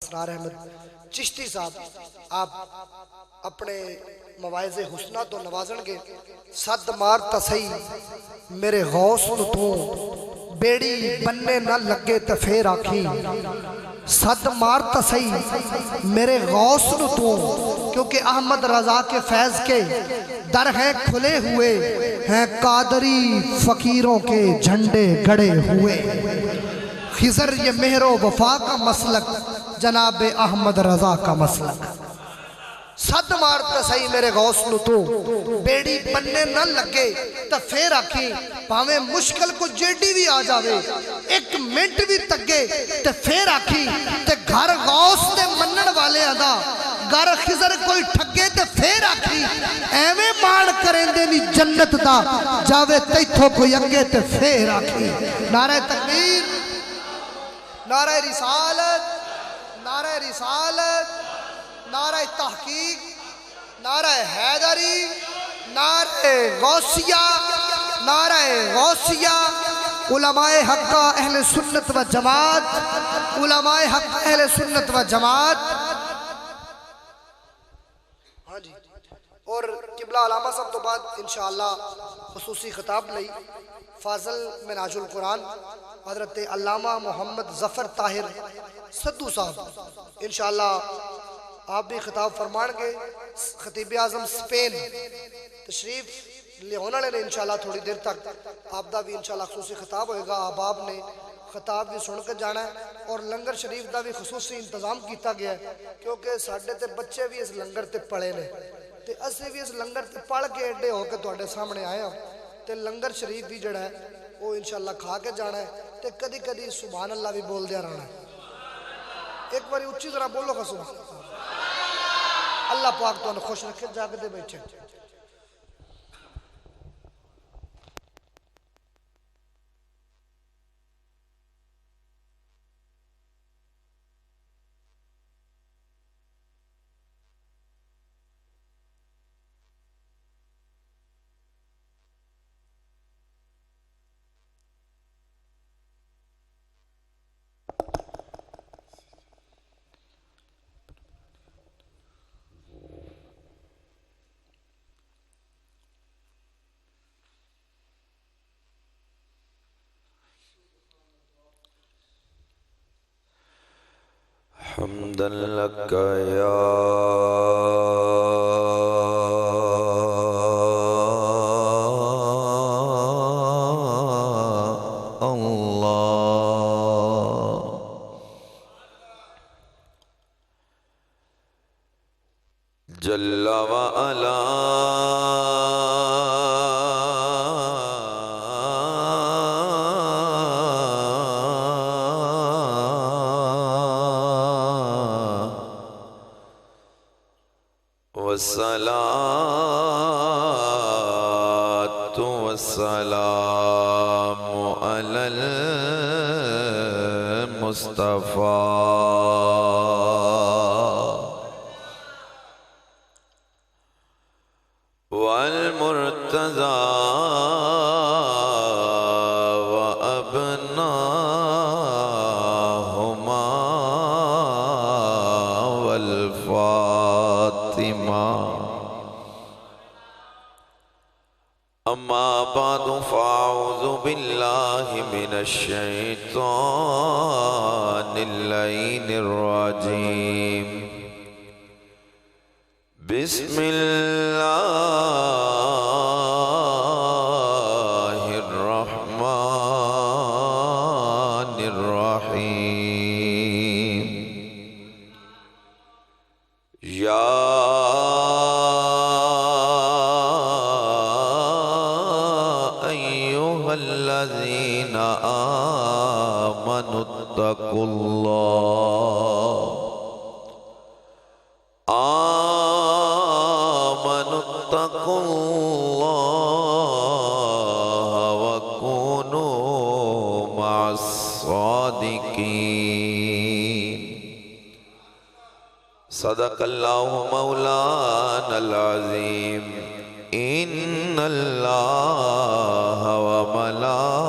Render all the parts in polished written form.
असरार अहमद चिश्ती साहब आप अपने मवाइज़े हुस्ना तो नवाजणगे। सद मार तसई मेरे गौस तू बेड़ी बन्ने न लगे तो फिर आखी। सद मार तसई मेरे गौस तू, क्योंकि अहमद रजा के फैज के दर हैं खुले हुए हैं, कादरी फकीरों के झंडे गड़े हुए। खिजर ये मेहरो वफा का मसलक, जनाब अहमद रजा का मसलक। सद मारता सही मेरे गौस नू तू बेड़ी बनने न लगे तो फिर आखी। भावे मुश्किल को जेडी भी आ जावे, एक मिनट भी तगे तो फिर आखी। ते घर गौस दे मनन वाले दा घर खिजर कोई ठगे तो फिर आखी। एवें मान करेंदे नी जन्नत दा, जावे तैथों कोई अगे तो फिर आखी। नारे तकबीर, नारे रिसालत, नारे रिसालत, नारे तहकीक, नारे हैदरी, नारे गौसिया, नारे गौसिया। उलमाए हक्का अहले सुन्नत व जमात, उलमाए हक्का अहले सुन्नत व जमात। हाँ जी, और किबला अलामा साहब तो बाद इंशाअल्लाह खुसूसी खिताब लई फाजल मिनाजुल कुरान हजरत अल्लामा मोहम्मद जफर ताहिर सद्दू साहब इंशाअल्लाह आप भी खिताब फरमाएंगे। खतीब आजम स्पेन तशरीफ ले होने वाले ने इंशाअल्लाह थोड़ी देर तक आपदा भी इंशाअल्लाह खुसूसी खिताब होएगा। अहबाब ने खिताब भी सुन के जाना है और लंगर शरीफ का भी खुसूसी इंतजाम किया गया है, क्योंकि साढ़े ते बच्चे भी इस लंगर ते पढ़े ने ते असीं भी इस लंगर ते पढ़ के एडे होकर तुहाडे सामने आए हो। ते लंगर शरीफ भी जड़ा है वो इंशाअल्लाह खा के जाना है। ते कदी कदी सुभान अल्लाह भी बोल दिया रहना है। एक बार उच्ची तरह बोलो का सुभान अल्लाह पाक तो खुश रखे जागते बैठे। हम्दन लक या अल्लाह। जल्ला व अला वस्सलातु वस्सलामु अलल मुस्तफ़ा वल मुर्तज़ा व अबनाहुमा वल फातिमा। अम्मा बादु फ़अऊज़ु बिल्लाहि मिनश शैतानिर रजीम। बिस्मिल्लाहिर रहमानिर रहीम। या अय्युहल्लज़ीना आमनुत्तकुल्लाह व कूनू मअस-सादिकीन। सदक़ल्लाहु मौलानल अज़ीम। इन्नल्लाह व मलाइकतहु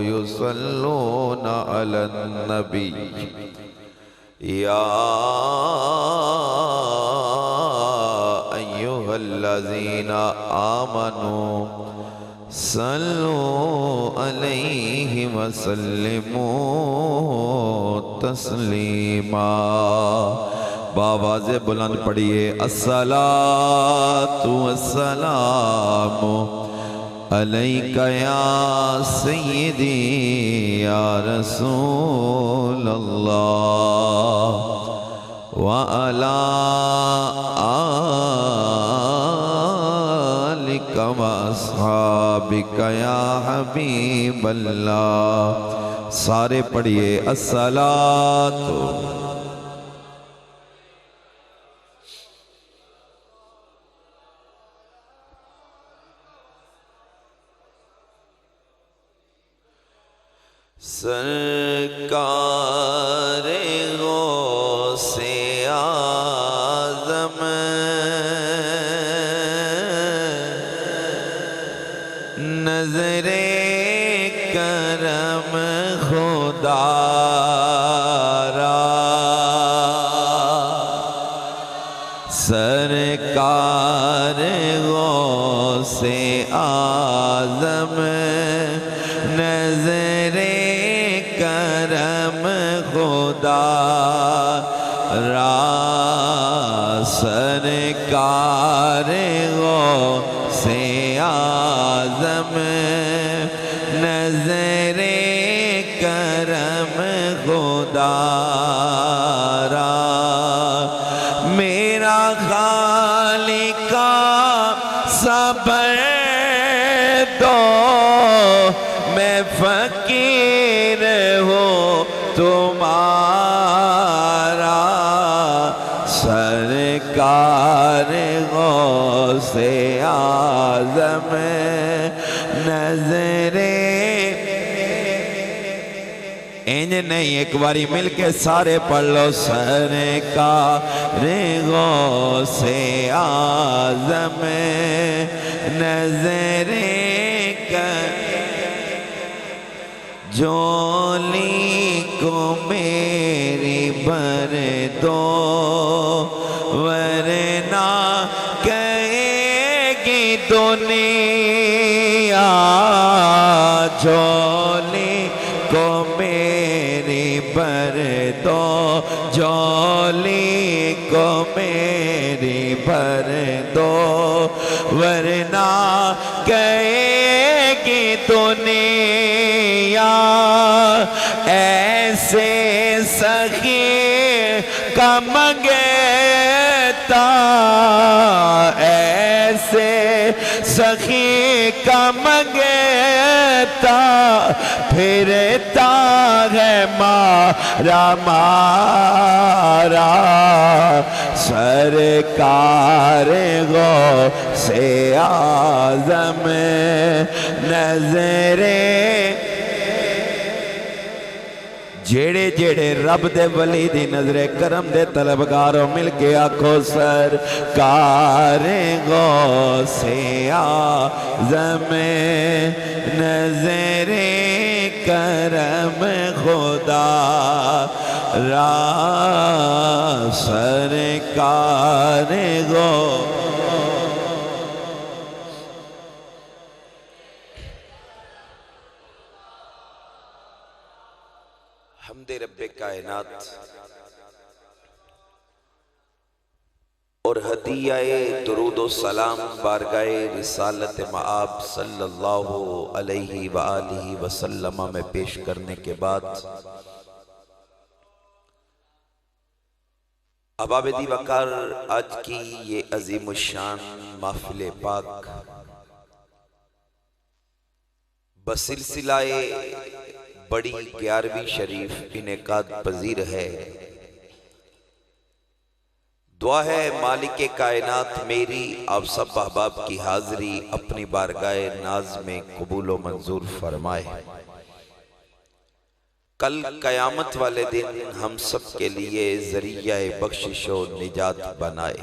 युसल्लूना अलन नबी या अय्युहल्लज़ीना आमनू सल्लु अलैहि वसल्लिमू तस्लीमा। बावाज़े बुलंद पढ़िए अस्सलातु वस्सलामु अलैका या सय्यदी या रसूल अल्लाह व अला आलिका व अस्हाबिका या हबीब अल्लाह। सारे पढ़िए अस्सलातु सरकारे गौसे आज़म नज़रे करम खुदारा सरकार गौसे आज़म नज़रे करम खुदारा सरकार गौसे आज़म नज़रे करम खुदारा मेरा खालिका सबर दो मैं फकीर हूँ तुम्हारा सरकार गौसे आज़म नज़रे इंज नहीं एक बारी मिलके सारे पढ़ लो सरकार गौसे आज़म नज़रे कर जोली को मेरी भर दो वरना कहेगी दुनिया जोली को मेरी भर दो जोली को मेरी भर दो वरना कहेगी दुनिया ऐसे सखी का मंगेता ऐसे सखी का मंगेता फिरता है मारा मारा सरकार गौसे आज़म नज़रे जेड़े जेड़े रब दे वली दी नजरे करम दे तलबगारों मिलके आखो सरकार गौसे आज़म नजरे करम खुदा रा सरकार गो हमदे रब्बे कायनात और हदियाए दुरूद व सलाम बारगाए रिसालत मआब सल्लल्लाहु अलैहि व आलिहि वसल्लम में पेश करने के बाद अबाबदी वकार आज की ये अजीम शान महफिल पाक बसिलसिलाए बड़ी 11वीं शरीफ इनेकाद पजीर है। दुआ है मालिक कायनात मेरी आप सब अहबाब की हाजिरी अपनी बारगाह नाज में कबूल व मंजूर फरमाए। कल कयामत वाले दिन हम सब के लिए जरिया बख्शिश व निजात बनाए।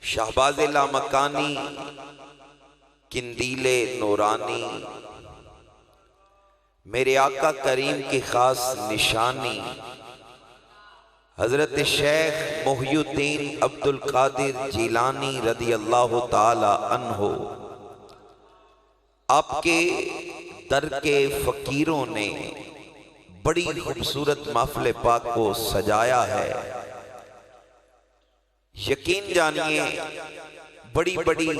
शहबाज लामकानी किंदीले नूरानी मेरे आका करीम की खास निशानी हजरत शेख मोहिउद्दीन अब्दुल कादिर जिलानी रदी अल्लाह ताला अन्हो, आपके दर के फकीरों ने बड़ी खूबसूरत महफिल पाक को सजाया है। यकीन जानिए बड़ी बड़ी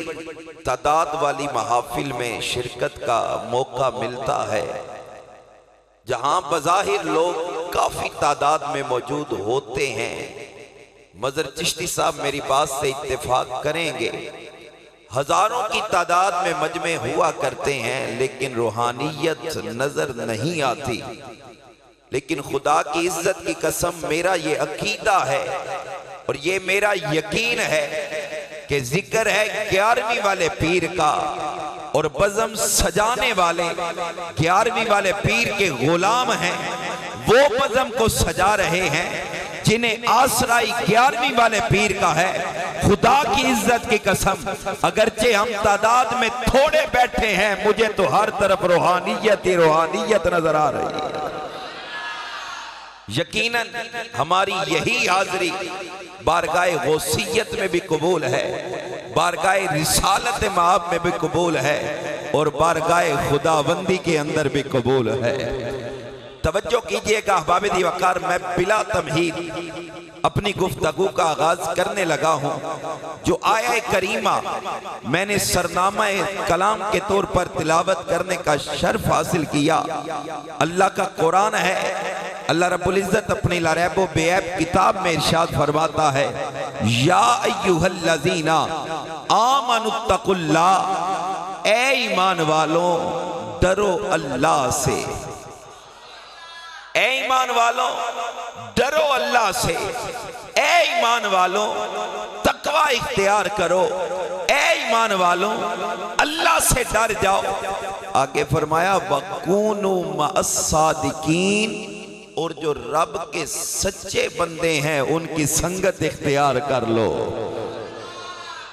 तादाद वाली महफिल में शिरकत का मौका मिलता है, जहां बज़ाहिर लोग काफी तादाद में मौजूद होते हैं। मजर चिश्ती साहब मेरी बात से इत्तेफाक करेंगे, हजारों की तादाद में मजमे हुआ करते हैं लेकिन रूहानियत नजर नहीं आती। लेकिन खुदा की इज्जत की कसम, मेरा ये अकीदा है और ये मेरा यकीन है कि जिक्र है 11वीं वाले पीर का और बज़म सजाने वाले 11वीं वाले पीर के गुलाम हैं। वो बज़म को सजा रहे हैं जिन्हें आसराई 11वीं वाले पीर का है। खुदा की इज्जत की कसम, अगरचे हम तादाद में थोड़े बैठे हैं, मुझे तो हर तरफ रूहानियत ही रूहानियत नजर आ रही है। यकीनन हमारी यही हाजिरी बारगाह गौसियत में भी कबूल है, बारगाह रिसालत माब में भी कबूल है और बारगाह खुदाबंदी के अंदर भी कबूल है। तवज्जो कीजिएगा अहबाब-ए वक़ार, मैं बिला तमहीद अपनी गुफ्तगू का आगाज करने लगा हूं। जो आया करीमा मैंने सरनामा कलाम के तौर पर तिलावत करने का शर्फ हासिल किया, अल्लाह का कुरान है। अल्लाह रब्बुल इज्जत अपनी लारैबो बेऐब किताब में इरशाद फरमाता है, या अय्युहल्लज़ीना आमनुत्तकुल्लाह, ए ईमान वालों डरो अल्लाह से। ए ईमान वालों डरो अल्लाह से। ए ईमान वालों तकवा इख्तियार करो। ए ईमान वालों अल्लाह से डर जाओ। आगे फरमाया वकूनु मअस्सादिकीन, और जो रब के सच्चे बंदे हैं उनकी संगत इख्तियार कर लो।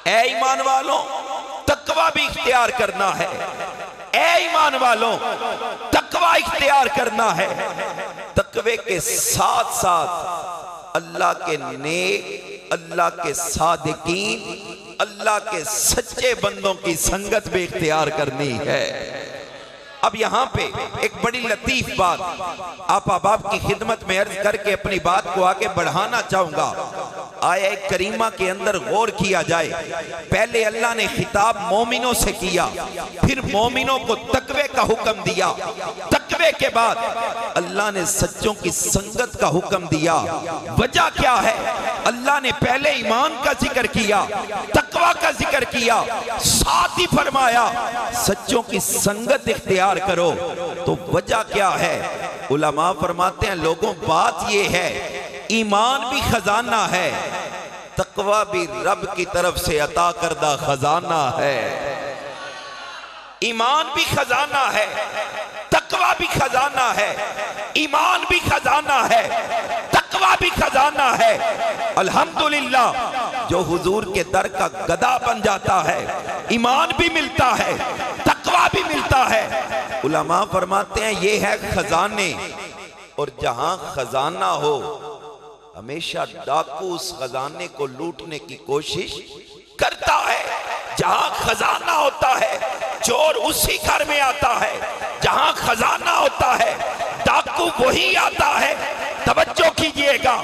ए ईमान वालों तकवा भी इख्तियार करना है। ए ईमान वालों तकवा इख्तियार करना है। तकवे के साथ साथ अल्लाह के नेक, अल्लाह के सादिकीन, अल्लाह के सच्चे बंदों की संगत भी इख्तियार करनी है। अब यहाँ पे एक बड़ी लतीफ बात आप अहबाब की खिदमत में अर्ज करके अपनी बात को आगे बढ़ाना चाहूंगा। आया करीमा के अंदर गौर किया जाए। पहले अल्लाह ने खिताब मोमिनों से किया, फिर मोमिनों को तकवे का हुक्म दिया। तकवे के बाद अल्लाह ने सच्चों की संगत का हुक्म दिया। वजह क्या है? अल्लाह ने पहले ईमान का जिक्र किया, तकवा का जिक्र किया, साथ ही फरमाया सच्चों की संगत इख्तियार करो। तो वजह क्या है? उलमा फरमाते हैं लोगों बात यह है, ईमान भी खजाना है, तकवा भी रब की तरफ से अता करदा खजाना है। ईमान भी खजाना है, तकवा भी खजाना है। ईमान भी खजाना है, तकवा भी खजाना है। अल्हम्दुलिल्लाह जो हुजूर के दर का गदा बन जाता है, ईमान भी मिलता है, तकवा भी मिलता है। उलमा फरमाते हैं ये है खजाने, और जहां खजाना हो हमेशा डाकू उस खजाने को लूटने की कोशिश करता है। जहां खजाना होता है चोर उसी घर में आता है। जहां खजाना होता है डाकू वही आता है। तवज्जो कीजिएगा,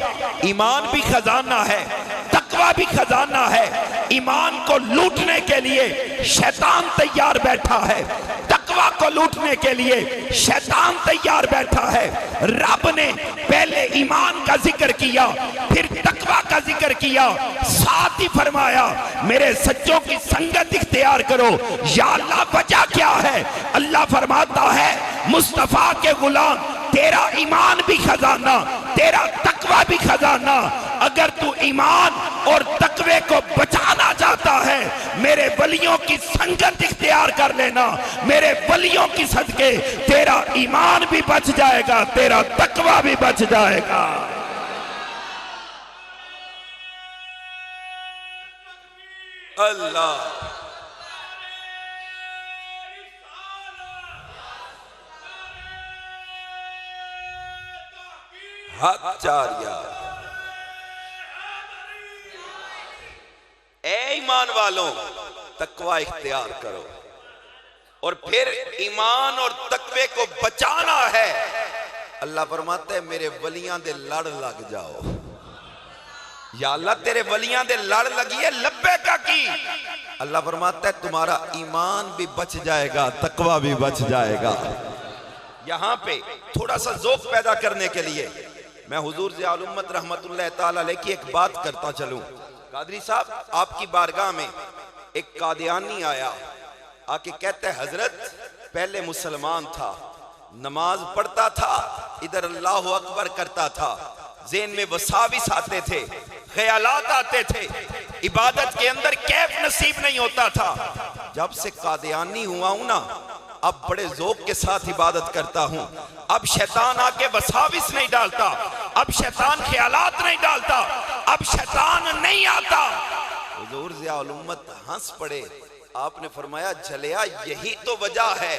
ईमान भी खजाना है, तकवा भी खजाना है। ईमान को लूटने के लिए शैतान तैयार बैठा है, तकवा को लूटने के लिए शैतान तैयार बैठा है। रब ने पहले ईमान का जिक्र किया, फिर तकवा का जिक्र किया, साथ ही फरमाया मेरे सच्चों की संगत इख्तियार करो। या अल्लाह वजह क्या है? अल्लाह फरमाता है मुस्तफा के गुलाम तेरा ईमान भी खजाना, तेरा तकवा भी खजाना। अगर तू ईमान और तकवे को बचाना चाहता है, मेरे वलियों की संगत इख्तियार कर लेना। मेरे वलियों की सदके तेरा ईमान भी बच जाएगा, तेरा तकवा भी बच जाएगा। अल्लाह हाथ 4 यार। ए ईमान वालों, तकवा इख्तियार करो और फिर ईमान और तकवे को बचाना है। अल्लाह फरमाता है मेरे वलियां दे लड़ लग जाओ। या अल्लाह तेरे वलियां दे लड़ लगी है, लब्बे का की। अल्लाह फरमाता है तुम्हारा ईमान भी बच जाएगा, तकवा भी बच जाएगा। यहां पे थोड़ा सा ज़ौक़ पैदा करने के लिए मैं हुजूर ज़ियाउल उम्मत रहमतुल्लाह तआला अलैह की एक बात करता चलूं। कादरी साहब, आपकी बारगाह में एक कादियानी आया, आके कहते हैं हजरत पहले मुसलमान था, नमाज पढ़ता था, इधर अल्लाह अकबर करता था, ज़हन में वसाविस आते थे, ख्यालात आते थे, इबादत के अंदर कैफ नसीब नहीं होता था। जब से कादियानी हुआ हूं ना, अब बड़े ज़ौक़ के साथ इबादत करता हूं। अब शैतान आके वसाविस नहीं डालता, अब शैतान ख्यालात नहीं डालता, अब शैतान नहीं आता। हुजूर ज़ियाउल उम्मत हंस पड़े। आपने फरमाया जलिया यही तो वजह है,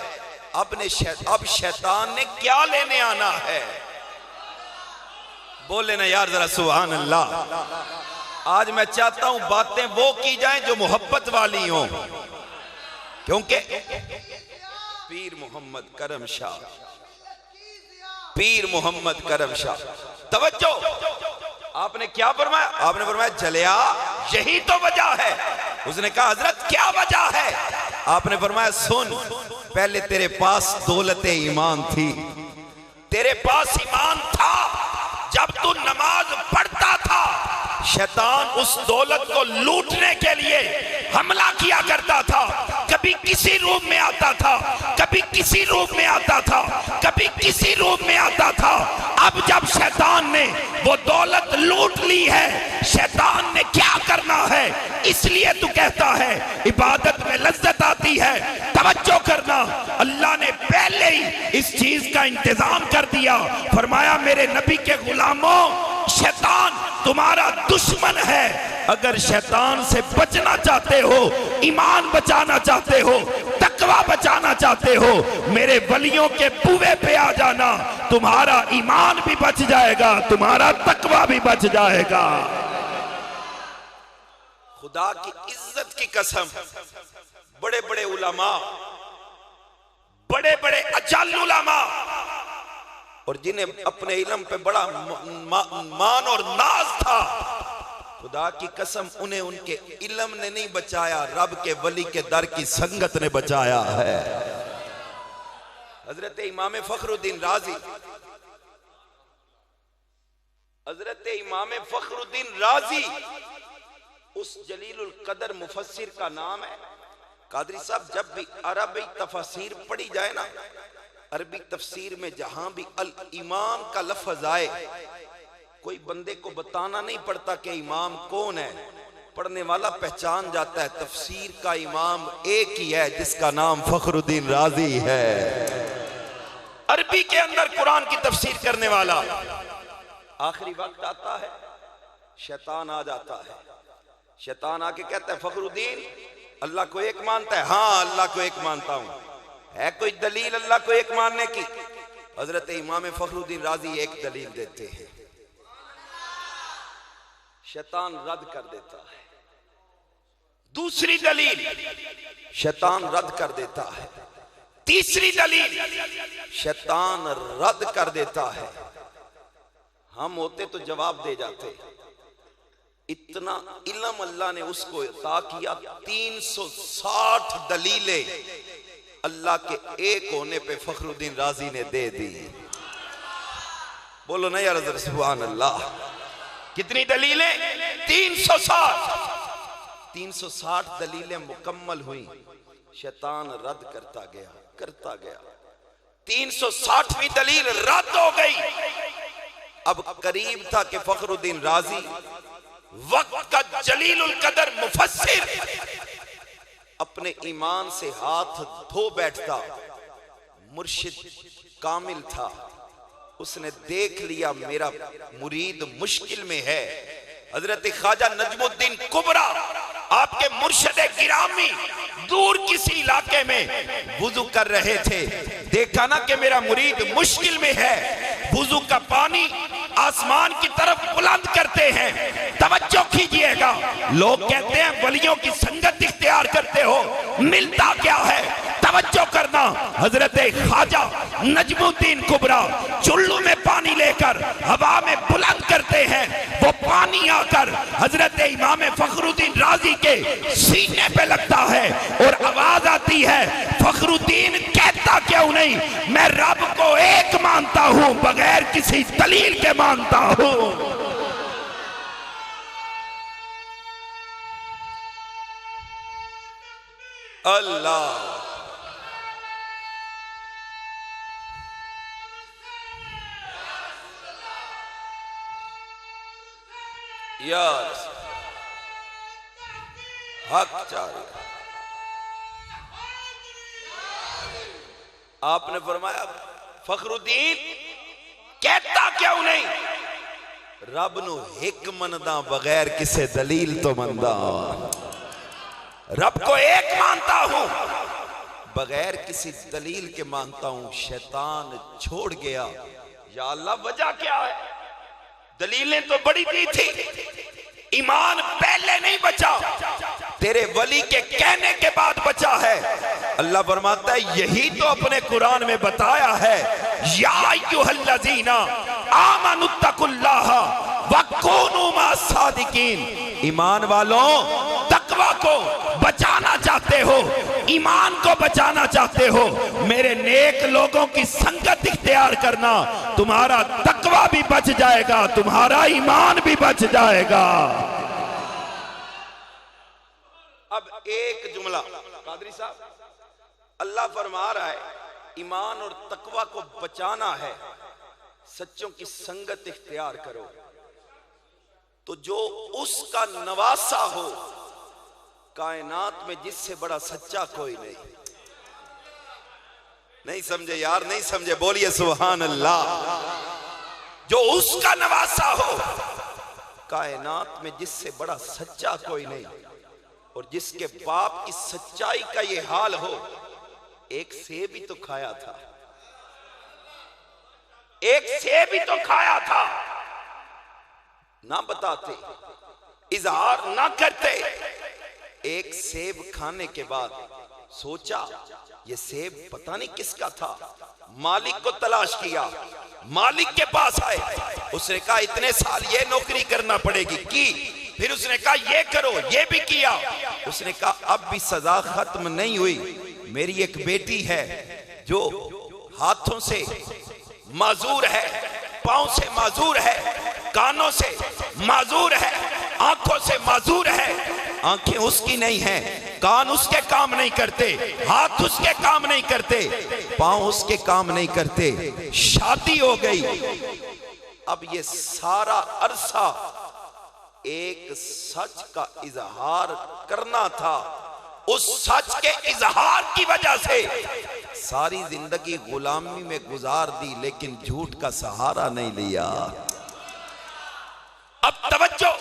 अब शैतान ने क्या लेने आना है। बोले ना यार जरा सुभान अल्लाह। आज मैं चाहता हूं बातें वो की जाएं जो मोहब्बत वाली हों, क्योंकि पीर मोहम्मद करम शाह, पीर मोहम्मद करम शाह, तवज्जो। आपने क्या फरमाया? आपने फरमाया जलिया यही तो वजह है। उसने कहा हजरत क्या वजह है? आपने फरमाया सुन, पहले तेरे पास दौलते ईमान थी, तेरे पास ईमान था। जब तू नमाज पढ़ता था, शैतान उस दौलत को लूटने के लिए हमला किया करता था। कभी किसी रूप में आता था, कभी किसी रूप में आता था, कभी किसी रूप में आता था। अब जब शैतान ने वो दौलत लूट ली है, शैतान ने क्या करना है, इसलिए तू कहता है इबादत में लज्जत आती है। तवज्जो करना, अल्लाह ने पहले ही इस चीज का इंतजाम कर दिया। फरमाया मेरे नबी के गुलामों, शैतान तुम्हारा दुश्मन है। अगर शैतान से बचना चाहते हो, ईमान बचाना चाहते हो, तकवा बचाना चाहते हो, मेरे वलियों के बुवे पे आ जाना। तुम्हारा ईमान भी बच जाएगा, तुम्हारा तकवा भी बच जाएगा। खुदा की इज्जत की कसम, बड़े बड़े उलमा, बड़े बड़े अजल उलमा, और जिन्हें अपने इल्म पे बड़ा मान और नाज था, खुदा की कसम उन्हें उनके इल्म ने नहीं बचाया, रब के वली के दर की संगत ने बचाया है। हजरत इमाम फखरुद्दीन राजी, हजरत इमाम फखरुद्दीन राजी उस जलीलुल कदर मुफस्सिर का नाम है। कादरी साहब, जब भी अरबी तफसीर पढ़ी जाए ना, अरबी तफसीर में जहां भी अल इमाम का लफ्ज आए, कोई बंदे को बताना नहीं पड़ता कि इमाम कौन है, पढ़ने वाला पहचान जाता है। तफसीर का इमाम एक ही है, जिसका नाम फखरुद्दीन राजी है। अरबी के अंदर कुरान की तफसीर करने वाला। आखिरी वक्त आता है, शैतान आ जाता है। शैतान आके कहता है फखरुद्दीन अल्लाह को एक मानता है? हाँ अल्लाह को एक मानता हूं। है कोई दलील अल्लाह को एक मानने की? हजरत इमाम फखरुद्दीन राजी एक दलील देते हैं, शैतान रद्द कर देता है। दूसरी दलील शैतान रद्द कर देता है। तीसरी दलील शैतान रद्द कर देता है। हम होते तो जवाब दे जाते। इतना इल्म अल्लाह ने उसको अता किया, 360 दलीलें अल्लाह के एक होने पे फखरुद्दीन राजी ने दे दी। बोलो ना यार जरा सुभान अल्लाह। कितनी दलीलें? 360। 360 दलीलें मुकम्मल हुई, शैतान रद्द करता गया, करता गया। 360वीं दलील रद्द हो गई। अब करीब था कि फखरुद्दीन राजी वक्त का जलीलुल कदर मुफस्सिर अपने ईमान से हाथ धो बैठता। मुर्शिद कामिल था, उसने देख लिया मेरा मुरीद मुश्किल में है। हजरत ख्वाजा नजमुद्दीन कुबरा आपके मुर्शिद गिरामी दूर किसी इलाके में वुजू कर रहे थे। देखा ना कि मेरा मुरीद मुश्किल में है, वुजू का पानी आसमान की तरफ बुलंद करते हैं। तवज्जो कीजिएगा, लोग कहते हैं वलियों की संगत इख्तियार करते हो, मिलता क्या है? तवज्जो करना, हजरत ख्वाजा नजमुद्दीन कुबरा चुल्लू में पानी लेकर हवा में बुलंद करते हैं। वो पानी आकर हजरत इमाम फखरुद्दीन राजी के सीने पे लगता है और आवाज आती है, फखरुद्दीन कहता क्यों नहीं, मैं रब को एक मानता हूं, बगैर किसी दलील के मानता हूं। अल्लाह यार हक जारी। आपने फरमाया फखरुद्दीन कहता क्यों नहीं, रब नू एक मनदा बगैर किसे दलील तो मनदा, रब को एक मानता हूं बगैर किसी दलील के मानता हूं। शैतान छोड़ गया। या अल्लाह वजह क्या है? दलीलें तो बड़ी दी थी, ईमान पहले नहीं बचा, तेरे वली के कहने के बाद बचा है। अल्लाह फरमाता है यही तो अपने कुरान में बताया है, या अय्युहल्लज़ीना आमनुत्तकुल्लाह वकुनू मास्सादिकीन। ईमान वालों, तकवा को बचाना चाहते हो, ईमान को बचाना चाहते हो, मेरे नेक लोगों की संगत इख्तियार करना, तुम्हारा तकवा भी बच जाएगा, तुम्हारा ईमान भी बच जाएगा। अब एक जुमला कादरी साहब, अल्लाह फरमा रहा है ईमान और तकवा को बचाना है, सच्चों की संगत इख्तियार करो, तो जो उसका नवासा हो कायनात में जिससे बड़ा सच्चा कोई नहीं। नहीं समझे यार, नहीं समझे, बोलिए सुभान अल्लाह। जो उसका नवासा हो कायनात में जिससे बड़ा सच्चा कोई नहीं, और जिसके बाप की सच्चाई का ये हाल हो, एक सेब ही तो खाया था, एक सेब ही तो खाया था, ना बताते, इजहार ना करते। एक सेब खाने के बाद सोचा ये सेब पता नहीं किसका था, मालिक को तलाश किया, मालिक के पास आए, उसने कहा इतने साल ये नौकरी करना पड़ेगी, की, फिर उसने कहा ये करो, ये भी किया, उसने कहा अब भी सजा खत्म नहीं हुई, मेरी एक बेटी है जो हाथों से माजूर है, पांव से माजूर है, कानों से माजूर है, आंखों से माजूर है, आंखें उसकी नहीं है, कान उसके काम नहीं करते, हाथ उसके काम नहीं करते, पांव उसके काम नहीं करते, शादी हो गई। अब ये सारा अरसा एक सच का इजहार करना था, उस सच के इजहार की वजह से सारी जिंदगी गुलामी में गुजार दी, लेकिन झूठ का सहारा नहीं लिया। अब तवज्जो,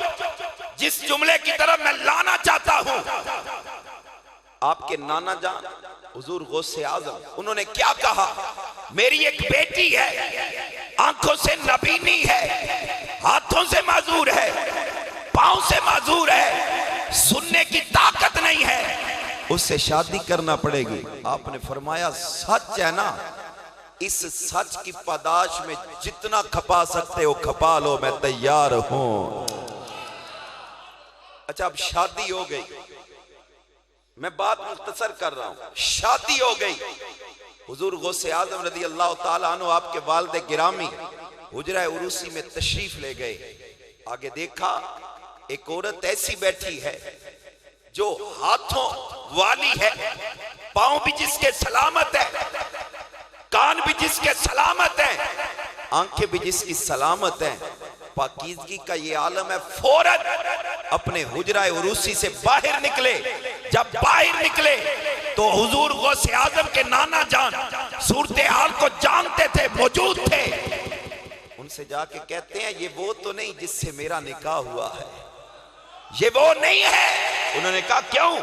जिस जुमले की तरफ मैं लाना चाहता हूं, आपके नाना जान हुजूर गौसे आजम, उन्होंने क्या कहा, मेरी एक बेटी है, आंखों से नबीनी है, हाथों से माजूर है, पांव से माजूर है, सुनने की ताकत नहीं है, उससे शादी करना पड़ेगी। आपने फरमाया सच है ना, इस सच की पादाश में जितना खपा सकते हो खपा लो, मैं तैयार हूं। अच्छा अब शादी हो गई, मैं बात मुख्तसर कर रहा हूं, शादी हो गई, हुजूर गौसे आजम रज़ी अल्लाह ताला अन्हु आपके वालिद गिरामी हुजरा उरूसी में तशरीफ ले गए। आगे देखा एक औरत ऐसी बैठी है जो हाथों वाली है, पांव भी जिसके सलामत है, कान भी जिसके सलामत है, आंखें भी जिसकी सलामत है, पाकीज़गी का ये आलम है। फौरन अपने हुजरा उरूसी से बाहर निकले। जब बाहर निकले तो हुजूर गौसे आजम के नाना जान सूरत हाल को जानते थे, मौजूद थे। उनसे जाके कहते हैं ये वो तो नहीं जिससे मेरा निकाह हुआ है, ये वो नहीं है। उन्होंने कहा क्यों?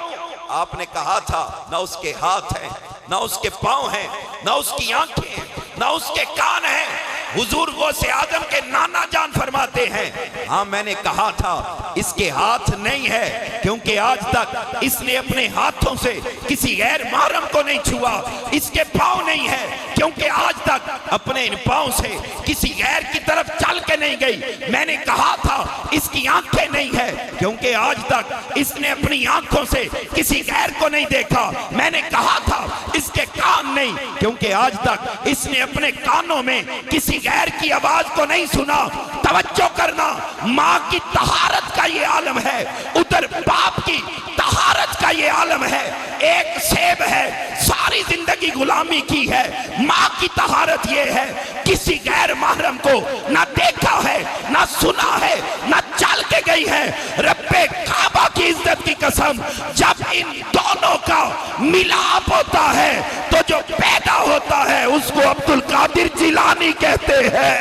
आपने कहा था ना उसके हाथ हैं, ना उसके पांव हैं, ना उसकी आंखें हैं, ना उसके कान हैं, हुजूर गौसे आजम के नाना जान फरमाते हैं, हाँ मैंने कहा था इसके हाथ नहीं है, क्योंकि आज तक इसने अपने हाथों से किसी गैर महरम को नहीं छुआ। इसके पाँव नहीं है, क्योंकि आज तक अपने इन पाँव से किसी गैर की तरफ चल के नहीं गई। मैंने कहा था इसकी आंखें नहीं है, क्योंकि आज तक इसने अपनी आंखों से किसी गैर को नहीं देखा। मैंने कहा था इसके कान नहीं, क्योंकि आज तक इसने अपने कानों में किसी गैर की आवाज को नहीं सुना। तवज्जो करना, माँ की तहारत का ये आलम है, उधर बाप की तहारत का ये आलम है। एक सेब है, सारी जिंदगी गुलामी की है, माँ की तहारत ये है, किसी गैर महरम को ना देखा है, ना सुना है, ना चल के गई है। रब्बे काबा की इज्जत की कसम, जब इन दोनों का मिलाप होता है तो जो पैदा होता है उसको अब्दुल कादिर जिलानी कहते हैं।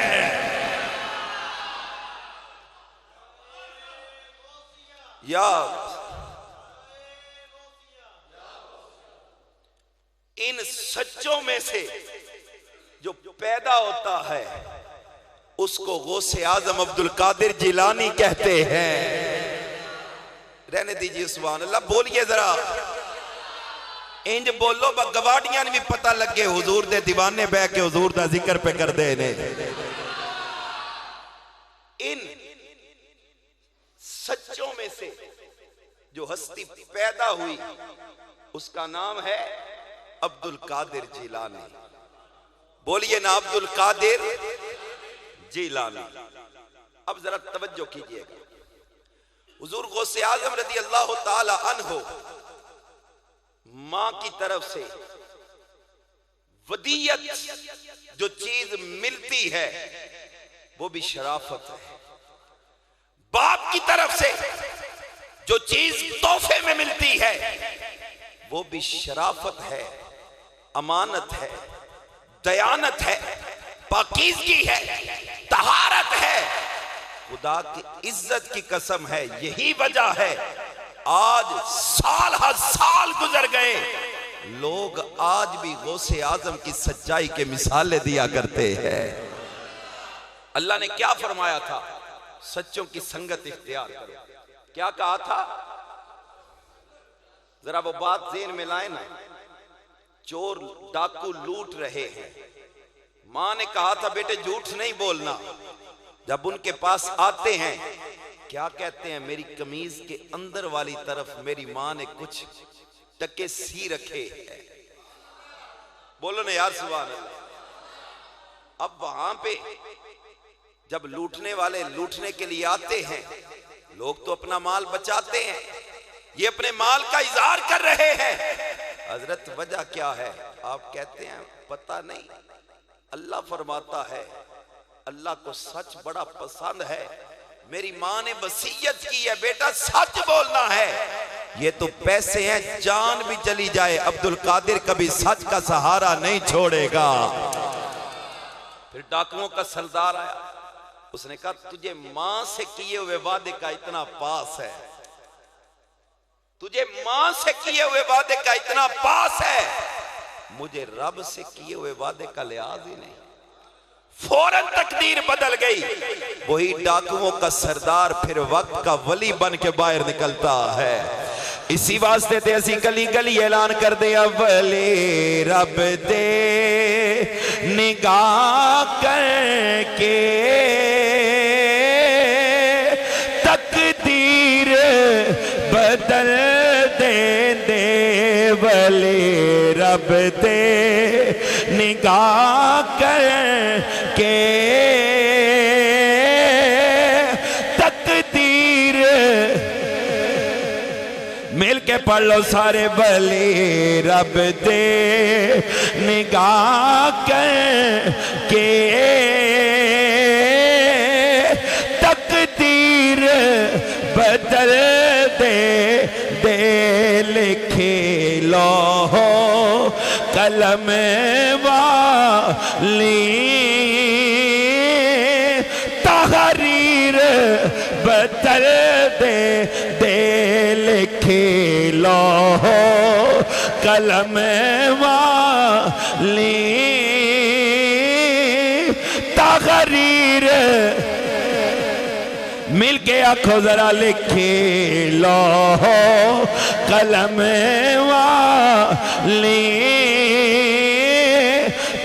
या इन सच्चों में से जो पैदा होता है उसको गौसे आजम अब्दुल कादिर जिलानी कहते हैं। रहने दीजिए, सुभान अल्लाह। बोलिए जरा, इंज बोलो गवाडियां भी पता लगे हुजूर दे दीवाने बह के हुजूर दा जिक्र पे कर दे ने। इन सच्चों में से जो हस्ती पैदा हुई उसका नाम है अब्दुल कादिर जिलानी। बोलिए ना, अब्दुल कादिर जिलानी। अब जरा तवज्जो कीजिएगा, हुजूर गौसे आजम रज़ी अल्लाह ताला अन्हो मां की तरफ से वदीयत जो चीज मिलती है वो भी शराफत है। बाप की तरफ से जो चीज तोहफे में मिलती है वो भी शराफत है, अमानत है, दयानत है, पाकीज़गी है, तहारत है, खुदा की इज्जत की कसम है। यही वजह है आज साल हर साल गुजर गए, लोग आज भी गौसे आजम की सच्चाई के मिसालें दिया करते हैं। अल्लाह ने क्या फरमाया था? सच्चों की संगत इख्तियार करो। क्या कहा था? जरा वो बात ज़हन में लाए ना। चोर डाकू लूट रहे हैं, मां ने कहा था बेटे झूठ नहीं बोलना। जब उनके पास आते हैं क्या कहते हैं? मेरी कमीज के अंदर वाली तरफ मेरी मां ने कुछ टके सी रखे हैं। बोलो ना यार, सुभान अल्लाह। अब वहां पे जब लूटने वाले लूटने के लिए आते हैं, लोग तो अपना माल बचाते हैं, ये अपने माल का इजहार कर रहे हैं। हजरत वजह क्या है? आप कहते हैं पता नहीं। अल्लाह फरमाता है, अल्लाह को सच बड़ा पसंद है। मेरी मां ने वसीयत की है बेटा सच बोलना है। ये तो पैसे हैं, जान भी चली जाए अब्दुल कादिर कभी सच का सहारा नहीं छोड़ेगा। फिर डाकुओं का सरदार आया, उसने कहा तुझे मां से किए हुए वादे का इतना पास है, तुझे मां से किए हुए वादे का इतना पास है, मुझे रब से किए हुए वादे का लिहाज ही नहीं। फौरन तकदीर बदल गई। वही डाकुओं का सरदार फिर वक्त का वली बन के बाहर निकलता है। इसी वास्ते ते असी गली गली ऐलान कर दे, अवले रब दे निगाह करके तकदीर बदल दे दे, वले रब दे निगाह करके तकदीर। मिल के पढ़ लो सारे, वली रब दे निगाह करके तकदीर बदल दे दे, लिखे लो कलम वाली तहरीर बदल दे दे, लिखे लो कलम वाली तहरीर मिल के आखो जरा लिखे लो कलम वाली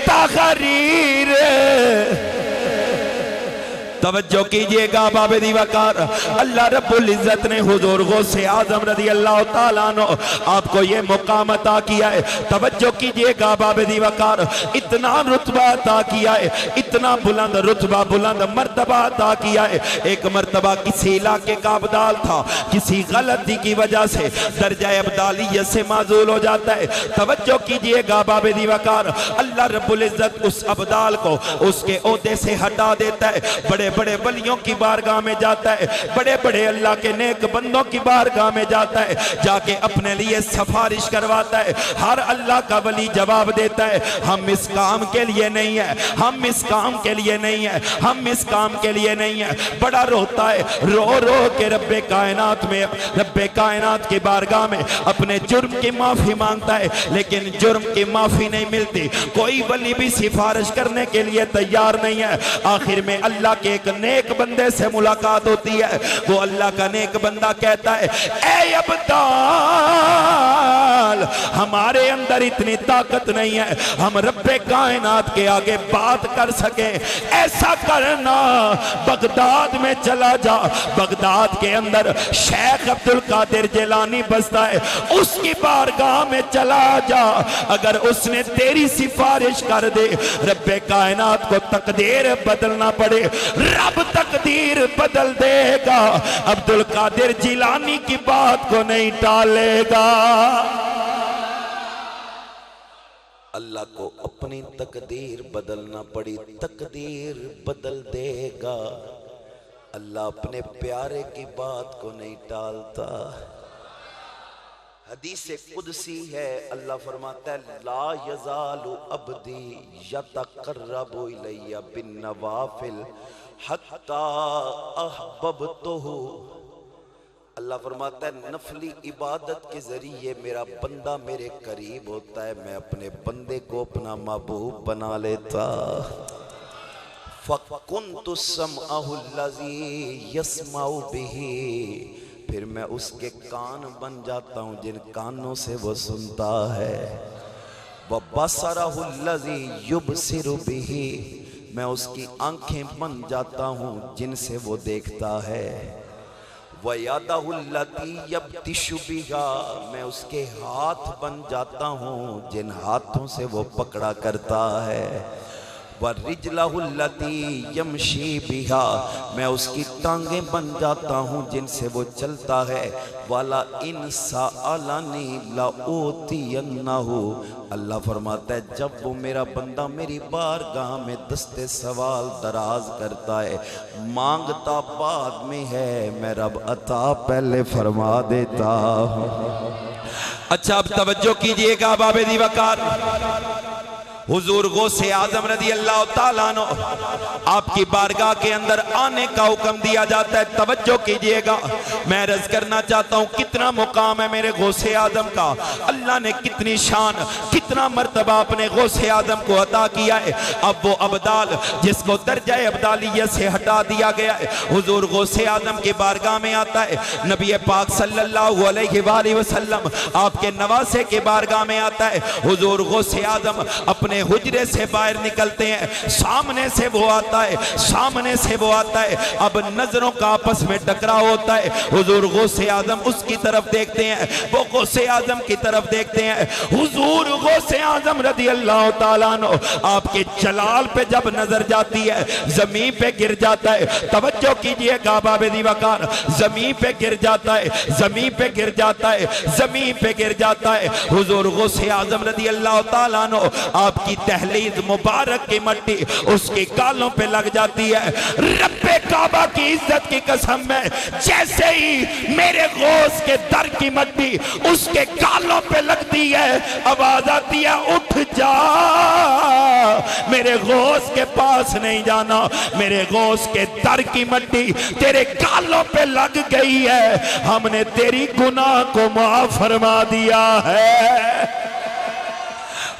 तहरीर। तवज्जो कीजिएगा बाबे दीवाकार, अल्लाह रब्बुल इज्जत ने हुजूर गौसे आजम रज़ी अल्लाह ताला अन्हु आपको ये मुकाम अता किया है। तवज्जो कीजिएगा बाबे दीवाकार, इतना रुतबा अता किया है, इतना बुलंद रुतबा बुलंद मर्तबा अता किया है। एक मर्तबा किसी इलाके का अब्दाल था, किसी गलती की वजह से दर्जा अब्दालियत से माजूल हो जाता है। तवज्जो कीजिएगा बाबे दीवाकार, अल्लाह रब्बुल इज्जत उस अब्दाल को उसके ओहदे से हटा देता है। बड़े बड़े वलियों की बारगाह में जाता है, बड़े बड़े अल्लाह के नेक बंदों की बारगाह में जाता है, जाके अपने लिए सिफारिश करवाता है। हर अल्लाह का वली जवाब देता है, हम इस काम के लिए नहीं है, हम इस काम के लिए नहीं है, हम इस काम के लिए नहीं है। बड़ा रोता है, रो रो के रब्बे कायनात में, रब्बे कायनात की बारगाह में अपने जुर्म की माफी मांगता है, लेकिन जुर्म की माफी नहीं मिलती। कोई वली भी सिफारिश करने के लिए तैयार नहीं है। आखिर में अल्लाह के एक नेक बंदे से मुलाकात होती है। वो अल्लाह का नेक बंदा कहता है, ऐ अब्दाल, हमारे अंदर इतनी ताकत नहीं है हम रब्बे कायनात के आगे बात कर सके। ऐसा करना, बगदाद में चला जा, बगदाद के अंदर शेख अब्दुल कादिर जिलानी बसता है, उसकी बारगाह में चला जा। अगर उसने तेरी सिफारिश कर दे, रब्बे कायनात को तकदीर बदलना पड़े, रब तकदीर बदल देगा। अब्दुल कादिर जिलानी की बात को नहीं टालेगा। अल्लाह को अपनी तकदीर बदलना पड़ी, तकदीर बदल देगा। अल्लाह अपने प्यारे की बात को नहीं टालता। हदीस कुदसी है, अल्लाह फरमाता है, ला यज़ालु अब्दी यतक़र्रबु इलैया बिन नवाफिल हत्ता अहबबतुहु। अल्लाह फरमाता है, नफली इबादत के जरिए मेरा बंदा मेरे करीब होता है, मैं अपने बंदे को अपना महबूब बना लेता। फ़कुन्तु समअहु लज़ी यस्मउ बिही, फिर मैं उसके कान बन जाता हूँ जिन कानों से वो सुनता है। व बसरहु लज़ी युबसिरु बिही, मैं उसकी आंखें बन जाता हूँ जिनसे वो देखता है। व यदहु लती यब्तिशु बिहा, मैं उसके हाथ बन जाता हूँ जिन हाथों से वो पकड़ा करता है। व रिजलहु लती यमशी बिहा, मैं उसकी टांगें बन जाता हूँ जिनसे वो चलता है। वाला इन सअलनी लऊतियन्नहु, अल्लाह फरमाता है, जब वो मेरा बंदा मेरी बारगाह में दस्ते सवाल दराज करता है, मांगता बाद में है, मैं रब अता पहले फरमा देता हूँ। अच्छा, अब तवज्जो कीजिएगा बाबे दीवाकार, हुजूर गौसे आजम रज़ी अल्लाह ताला अन्हु आपकी बारगाह के अंदर आने का हुक्म दिया जाता है। तवज्जो कीजिएगा, मैं अर्ज करना चाहता हूँ कितना मुकाम है मेरे गौसे आजम का। अल्लाह ने कितनी शान, कितना मर्तबा अपने गौसे आजम को अता किया है। अब वो अब्दाल जिसको दर्जा अब्दालियत से हटा दिया गया है, हुजूर गौसे आजम की बारगाह में आता है। नबी पाक सल्लल्लाहु अलैहि वसल्लम आपके नवासे के बारगाह में आता है। हुजूर गौसे आजम अपने हुजरे से बाहर निकलते हैं, सामने से वो आता है, सामने से वो आता है। अब नजरों का आपस में टकराव होता है। हुजूर गौसे आजम उसकी तरफ देखते हैं, वो गौसे आजम की तरफ देखते हैं। हुजूर गौसे आजम रज़ी अल्लाह ताला अन्हु आपके जलाल पे जब नजर जाती है, जमीन पे गिर जाता है। तवज्जो कीजिएगा बाबे दीवाकार, जमीन पे गिर जाता है, जमीन पे गिर जाता है, जमीन पे गिर जाता है। हुजूर गौसे आजम रज़ी अल्लाह ताला अन्हु आपकी तहलीज मुबारक की मट्टी उसके गालों पे लग जाती है। रब्बे काबा की इज्जत की कसम में, जैसे ही मेरे गौस के दर की मट्टी उसके गालों पे लगती है, आवाज आती है, उठ जा, मेरे गौस के पास नहीं जाना, मेरे गौस के दर की मट्टी तेरे गालों पे लग गई है, हमने तेरी गुनाह को माफ फरमा दिया है।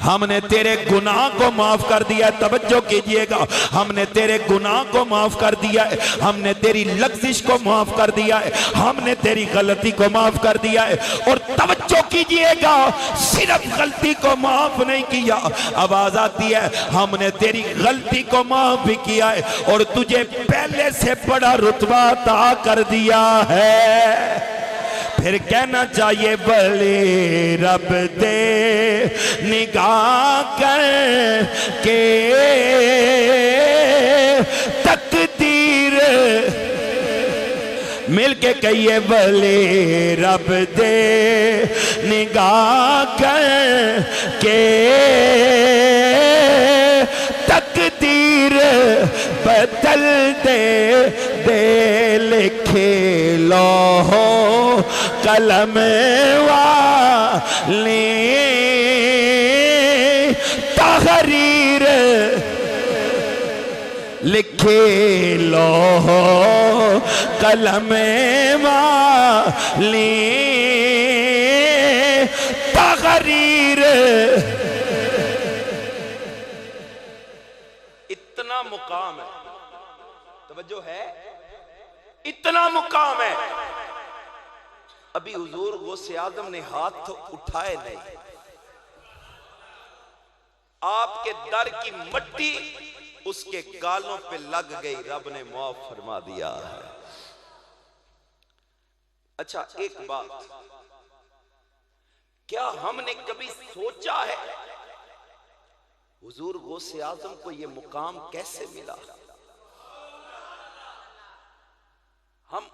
हमने तेरे गुनाह को माफ कर दिया है। तवज्जो कीजिएगा, हमने तेरे गुनाह को माफ कर दिया है, हमने तेरी लग़्ज़िश को माफ कर दिया है, हमने तेरी गलती को माफ कर दिया है। और तवज्जो कीजिएगा, सिर्फ गलती को माफ नहीं किया, आवाज आती है हमने तेरी गलती को माफ भी किया है और तुझे पहले से बड़ा रुतबा अता कर दिया है। फिर कहना चाहिए भले रब दे निगाह कर के तकदीर, मिलके कहिए भले रब दे निगाह कर के तकदीर बदल दे लिखे लो कलम वाली तहरीर, लिखे लो कलम वाली तहरीर। इतना मुकाम है, तवज्जो है, इतना मुकाम है। अभी हुजूर गौसे आजम ने हाथ तो उठाए नहीं, आपके दर की मट्टी उसके गालों पे लग गई, रब ने माफ फरमा दिया है। अच्छा एक बात, क्या हमने कभी सोचा है हुजूर गौसे आजम को यह मुकाम कैसे मिला? हम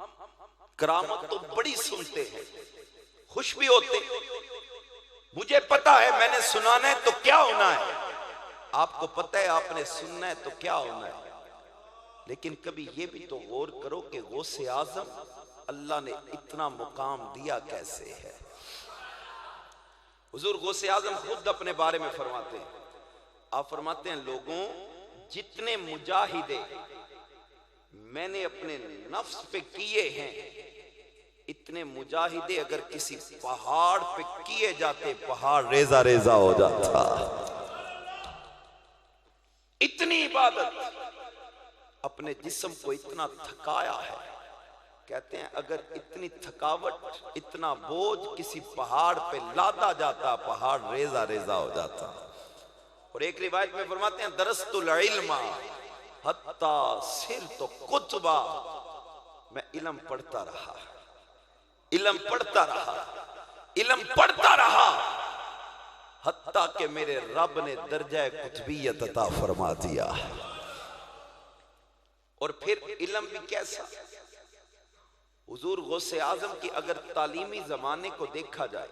करामत तो बड़ी सुनते हैं, खुश भी होते, मुझे पता है मैंने सुनाना है तो क्या होना है, आपको पता है आपने सुनना है तो क्या होना है। लेकिन कभी ये भी तो गौर करो कि गौसे आजम अल्लाह ने इतना मुकाम दिया कैसे है। हुजूर गौसे आजम खुद अपने बारे में फरमाते हैं, आप फरमाते हैं लोगों जितने मुजाहिदे मैंने अपने नफ्स पे किए हैं, इतने मुजाहिदे अगर किसी पहाड़ पे किए जाते पहाड़ रेजा रेजा हो जाता। इतनी इबादत अपने जिस्म को इतना थकाया है, कहते हैं अगर इतनी थकावट इतना बोझ किसी पहाड़ पे लादा जाता पहाड़ रेजा रेजा हो जाता। और एक रिवायत में फरमाते हैं दरस्तुल इल्मा हत्ता सिर तो कुतबा, मैं इल्म पढ़ता रहा, इल्म पढ़ता रहा, इल्म पढ़ता रहा, हत्ता के मेरे रब ने दर्जा कुतबियत अता फरमा दिया। और फिर इल्म भी कैसा, हुजूर गौसे आजम की अगर तालीमी जमाने को देखा जाए,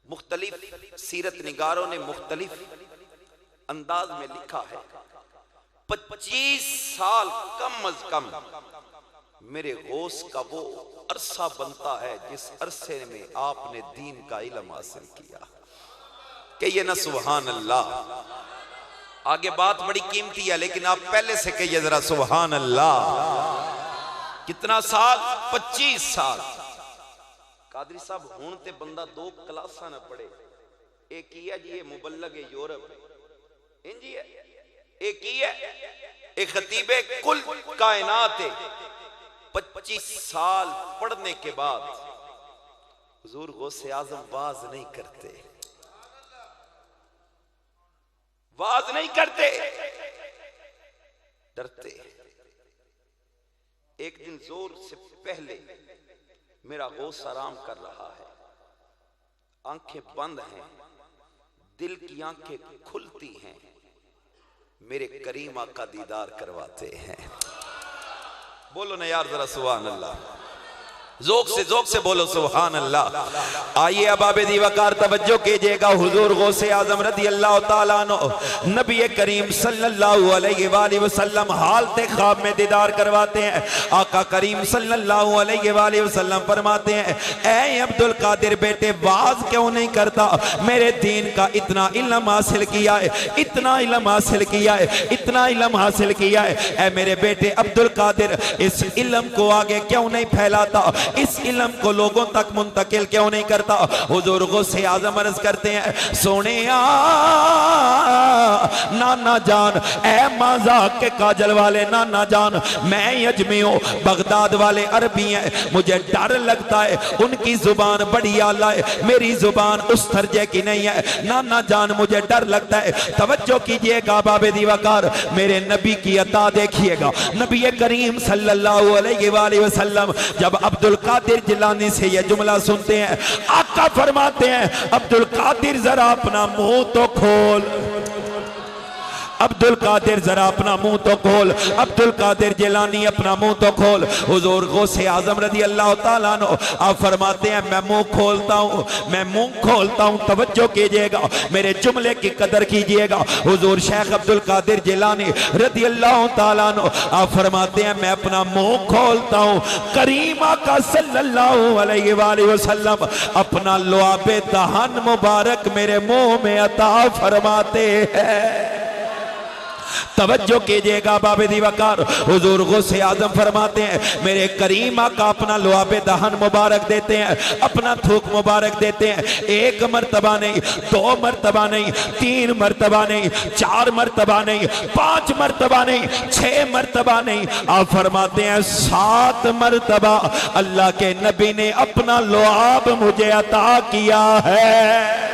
मुख्तलिफ सीरत निगारों ने मुख्तलिफ अंदाज में लिखा है 25 साल कम अज कम मेरे गौस का वो अरसा बनता है जिस अरसे में आपने दीन का इल्म हासिल किया। कहिए ना सुभान अल्लाह। आगे बात बड़ी कीमती है लेकिन आप पहले से कहिए जरा सुभान अल्लाह। कितना साल? 25 साल। कादरी साहब हुण ते बंदा 2 क्लासा ना पढ़े, एक ही है जी ये मुबल्लग यूरोप इंजी है, एक ही है एक खतीबे कुल कायनात है। 25 साल पढ़ने के बाद हुजूर गौसे आजम वाज नहीं करते, वाज नहीं करते, डरते। एक दिन जोर से पहले मेरा गौस आराम कर रहा है, आंखें बंद हैं, दिल की आंखें खुलती हैं, मेरे करीम आका दीदार करवाते हैं। बोलो ना यार जरा सुभान अल्लाह, जोक से बोलो सुभान अल्लाह। आइए अब आबेदी वकार तवज्जो कीजिएगा, हुजूर गौसे आजम रदी अल्लाह ताला अन्हु नबी करीम सल्लल्लाहु अलैहि वसल्लम हालते ख्वाब में दीदार करवाते हैं। आका करीम सल्लल्लाहु अलैहि वसल्लम फरमाते हैं, ऐ अब्दुल कादिर बेटे वाज क्यों नहीं करता? मेरे दीन का इतना इल्म हासिल किया है, इतना इल्म हासिल किया है, इतना इल्म हासिल किया है, ऐ मेरे बेटे अब्दुल कादिर इस इल्म को आगे क्यों नहीं फैलाता? इस इल्म को लोगों तक मुंतकिल क्यों नहीं करता? हुजूर गौसे आजम अर्ज करते हैं, सोने नाना जान, ए मजाक के काजल वाले नाना जान, मैं अजमी हूं, बगदाद वाले अरबी हैं, मुझे डर लगता है, उनकी जुबान बड़ी आला है, मेरी जुबान उस दर्जे की नहीं है। नाना जान मुझे डर लगता है। तवज्जो कीजिएगा बाबे दीवाकार, मेरे नबी की अता देखिएगा। नबी करीम सल्लल्लाहु अलैहि वसल्लम जब अब्दुल कादिर जिलानी से यह जुमला सुनते हैं, आका फरमाते हैं, अब्दुल कादिर जरा अपना मुंह तो खोल, अब्दुल कादिर जरा अपना मुंह तो खोल, अब्दुल कादिर जिलानी अपना मुंह तो खोल। हुजूर गौसे आजम रज़ी अल्लाह तआला अन्हु आप फरमाते हैं, मैं मुंह खोलता हूं, मैं मुंह खोलता हूं। तवज्जो कीजिएगा, मेरे जुमले की कदर कीजिएगा। हुजूर शेख अब्दुल कादिर जिलानी रज़ी अल्लाह तआला अन्हु आप फरमाते हैं, मैं अपना मुंह खोलता हूं, करीम आका सल्लल्लाहु अलैहि वसल्लम अपना लुआबे दहन मुबारक मेरे मुंह में अता फरमाते हैं। तवज्जो कीजिएगा बाबे दीवाकार, हुजूर गौसे आजम फरमाते हैं, मेरे करीम आका अपना लुआबे दहन मुबारक देते हैं, अपना थूक मुबारक देते हैं। एक मर्तबा नहीं, दो मर्तबा नहीं, तीन मर्तबा नहीं, चार मर्तबा नहीं, पांच मर्तबा नहीं, छह मर्तबा नहीं, आप फरमाते हैं 7 मर्तबा अल्लाह के नबी ने अपना लुआब मुझे अता किया है।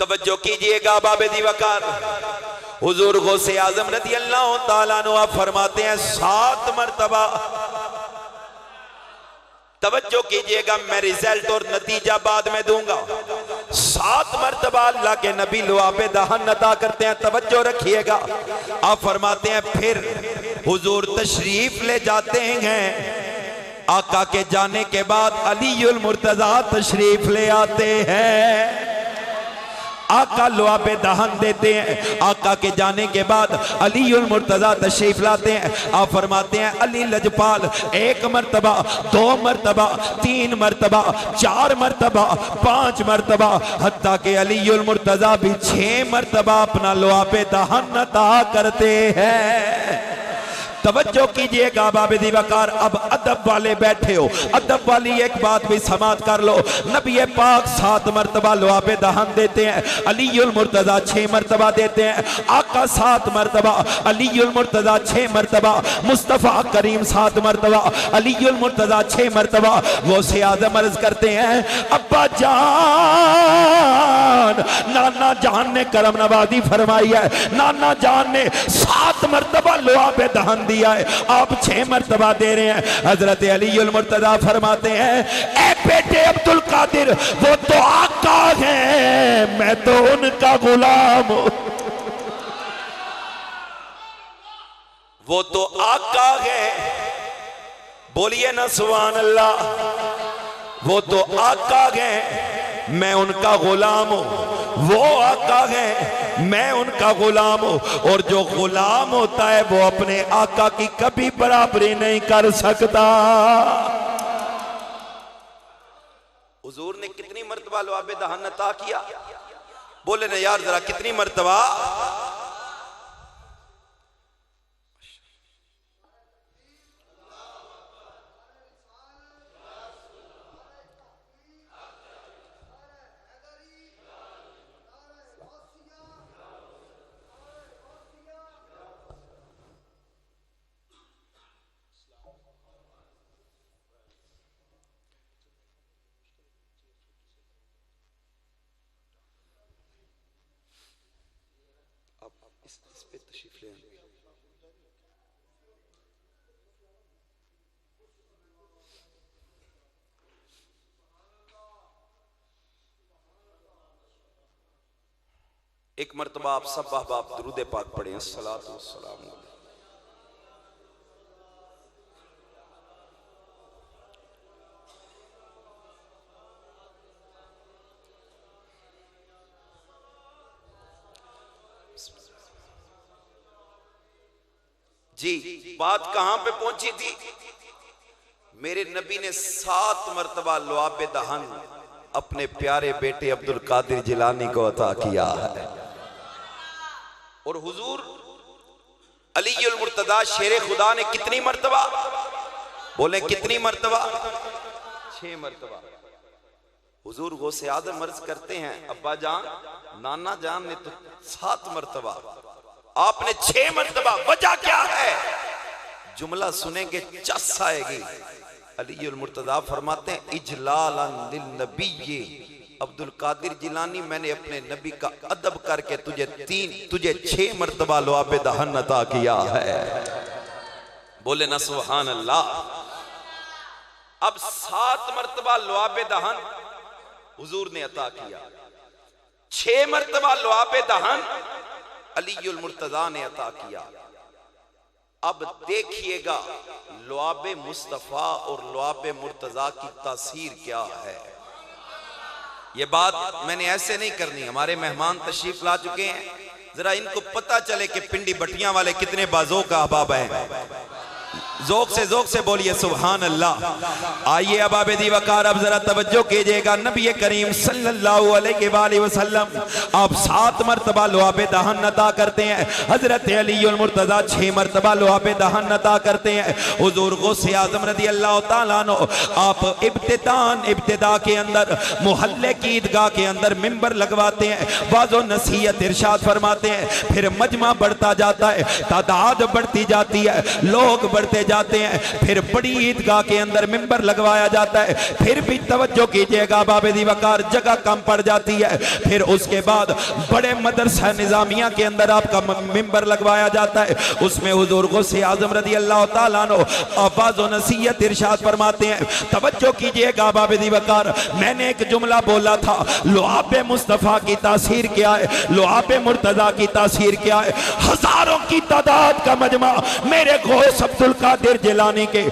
तवज्जो कीजिएगा बाबे दीवाकार, हुजूर गौसे आजम रज़ी अल्लाह तआला अन्हु आप फरमाते हैं 7 मर्तबा। तवज्जो कीजिएगा, मैं रिजल्ट और नतीजा बाद में दूंगा। 7 मर्तबा अल्लाह के नबी लुआबे दहन अता करते हैं। तवज्जो रखिएगा, आप फरमाते हैं, फिर हुजूर तशरीफ ले जाते हैं, आका के जाने के बाद अलीउल मुर्तजा तशरीफ ले आते हैं, आका लुआबे दहन देते हैं। आका के जाने के बाद अलीउल मुर्तजा तशरीफ लाते हैं। आप फरमाते हैं, अली लजपाल 1 मर्तबा, 2 मर्तबा, 3 मर्तबा, 4 मर्तबा, 5 मर्तबा, हत्ता के अलीउल मुर्तजा भी 6 मर्तबा अपना लुआबे दहन अता करते हैं। तवज्जो कीजिएगा बाबे दीवाकार, अब अदब वाले बैठे हो, अदब वाली एक बात भी समात कर लो। नबी पाक 7 मर्तबा लुआबे दहन देते हैं, अलीउल मुर्तजा 6 मर्तबा देते हैं, आका 7 मर्तबा, अलीउल मुर्तजा 6 मर्तबा, मुस्तफ़ा करीम 7 मर्तबा, अलीउल मुर्तजा 6 मर्तबा। वो से आज़म अर्ज करते हैं, अब्बा जान, नाना जान ने करम नवाजी फरमाई है, नाना जान ने 7 मर्तबा लुआबे दहन दिया है, आप 6 मर्तबा दे रहे हैं। हजरत अलीउल मुर्तजा फरमाते हैं, ए बेटे अब्दुल कादिर, वो तो आका है, मैं तो उनका गुलाम हूं। वो तो आका है, बोलिए ना सुभान अल्लाह। वो तो आका है, मैं उनका गुलाम हूं। वो आका है, मैं उनका गुलाम हूं। और जो गुलाम होता है वो अपने आका की कभी बराबरी नहीं कर सकता। हुजूर ने कितनी मर्तबा लुआबे दहन अता किया? बोले ना यार जरा, कितनी मर्तबा? इस पे तशरीफ ले आए। एक मर्तबा आप सब अहबाब दुरूद पाक पढ़े, अस्सलातु वस्सलाम। जी बात कहां पे पहुंची थी? मेरे नबी ने 7 मरतबा लुआब दहन अपने प्यारे बेटे अब्दुल कादिर जिलानी को अता किया है। और हुजूर अलीउल मुर्तजा शेरे खुदा ने कितनी मरतबा, बोले कितनी मरतबा? 6 मरतबा। हुजूर गौसे आज़म अर्ज करते हैं, अब्बा जान नाना जान ने तो 7 मरतबा, आपने 6 मरतबा, वजह क्या है? जुमला सुनेंगे चस आएगी। अलीउल मुर्तजा फरमाते हैं, इजलालन लिल नबी अब्दुल कादिर जिलानी, मैंने अपने नबी का अदब करके तुझे 6 मरतबा लुआब दहन अता किया है। बोले ना सुभान अल्लाह। अब 7 मरतबा लुआब दहन हुजूर ने अता किया, 6 मरतबा लुआब दहन अलीउल मुर्तजा ने अता किया। अब देखिएगा लुआब मुस्तफा और लुआब मुर्तजा की तासीर क्या है। ये बात मैंने ऐसे नहीं करनी, हमारे मेहमान तशरीफ ला चुके हैं, जरा इनको पता चले कि पिंडी बटियां वाले कितने बाजों का अहबाब हैं। जोक से बोलिए सुभान अल्लाह। आइए अबाब दीवकार, अब जरा तवज्जो कीजिएगा। नबी करीम सल्लल्लाहु अलैहि वसल्लम आप 7 मरतबा लुआब दहन अता करते हैं, हजरत अलीउल मुर्तजा 6 मरतबा लुआब दहन अता करते हैं। हुजूर गौसे आज़म रज़ी अल्लाह तआला अन्हु आप इब्तिदा के अंदर मोहल्ले की ईदगाह के अंदर मिंबर लगवाते हैं, वाज़ो नसीहत इरशाद फरमाते हैं। फिर मजमा बढ़ता जाता है, तादाद बढ़ती जाती है, लोग बढ़ते जाते हैं, फिर बड़ी ईदगाह के अंदर मिंबर लगवाया जाता है। फिर भी तवज्जो कीजिएगा बाबेदी वकार, जगह कम पड़ जाती है। फिर उसके बाद बड़े मदरसा निजामिया के अंदर आपका मिंबर लगवाया जाता है, उसमें हुजूर गौसे आज़म रज़ी अल्लाह तआला अन्हु आवाज़ व नसीहत इरशाद फरमाते हैं। तवज्जो कीजिएगा बाबेदी वकार, मैंने एक जुमला बोला था, लुआब मुस्तफ़ा की तासीर क्या है, लुआब मुर्तज़ा की तासीर क्या है। हजारों की तादाद का मजमा मेरे गौस अब्दुल कादिर जिलानी के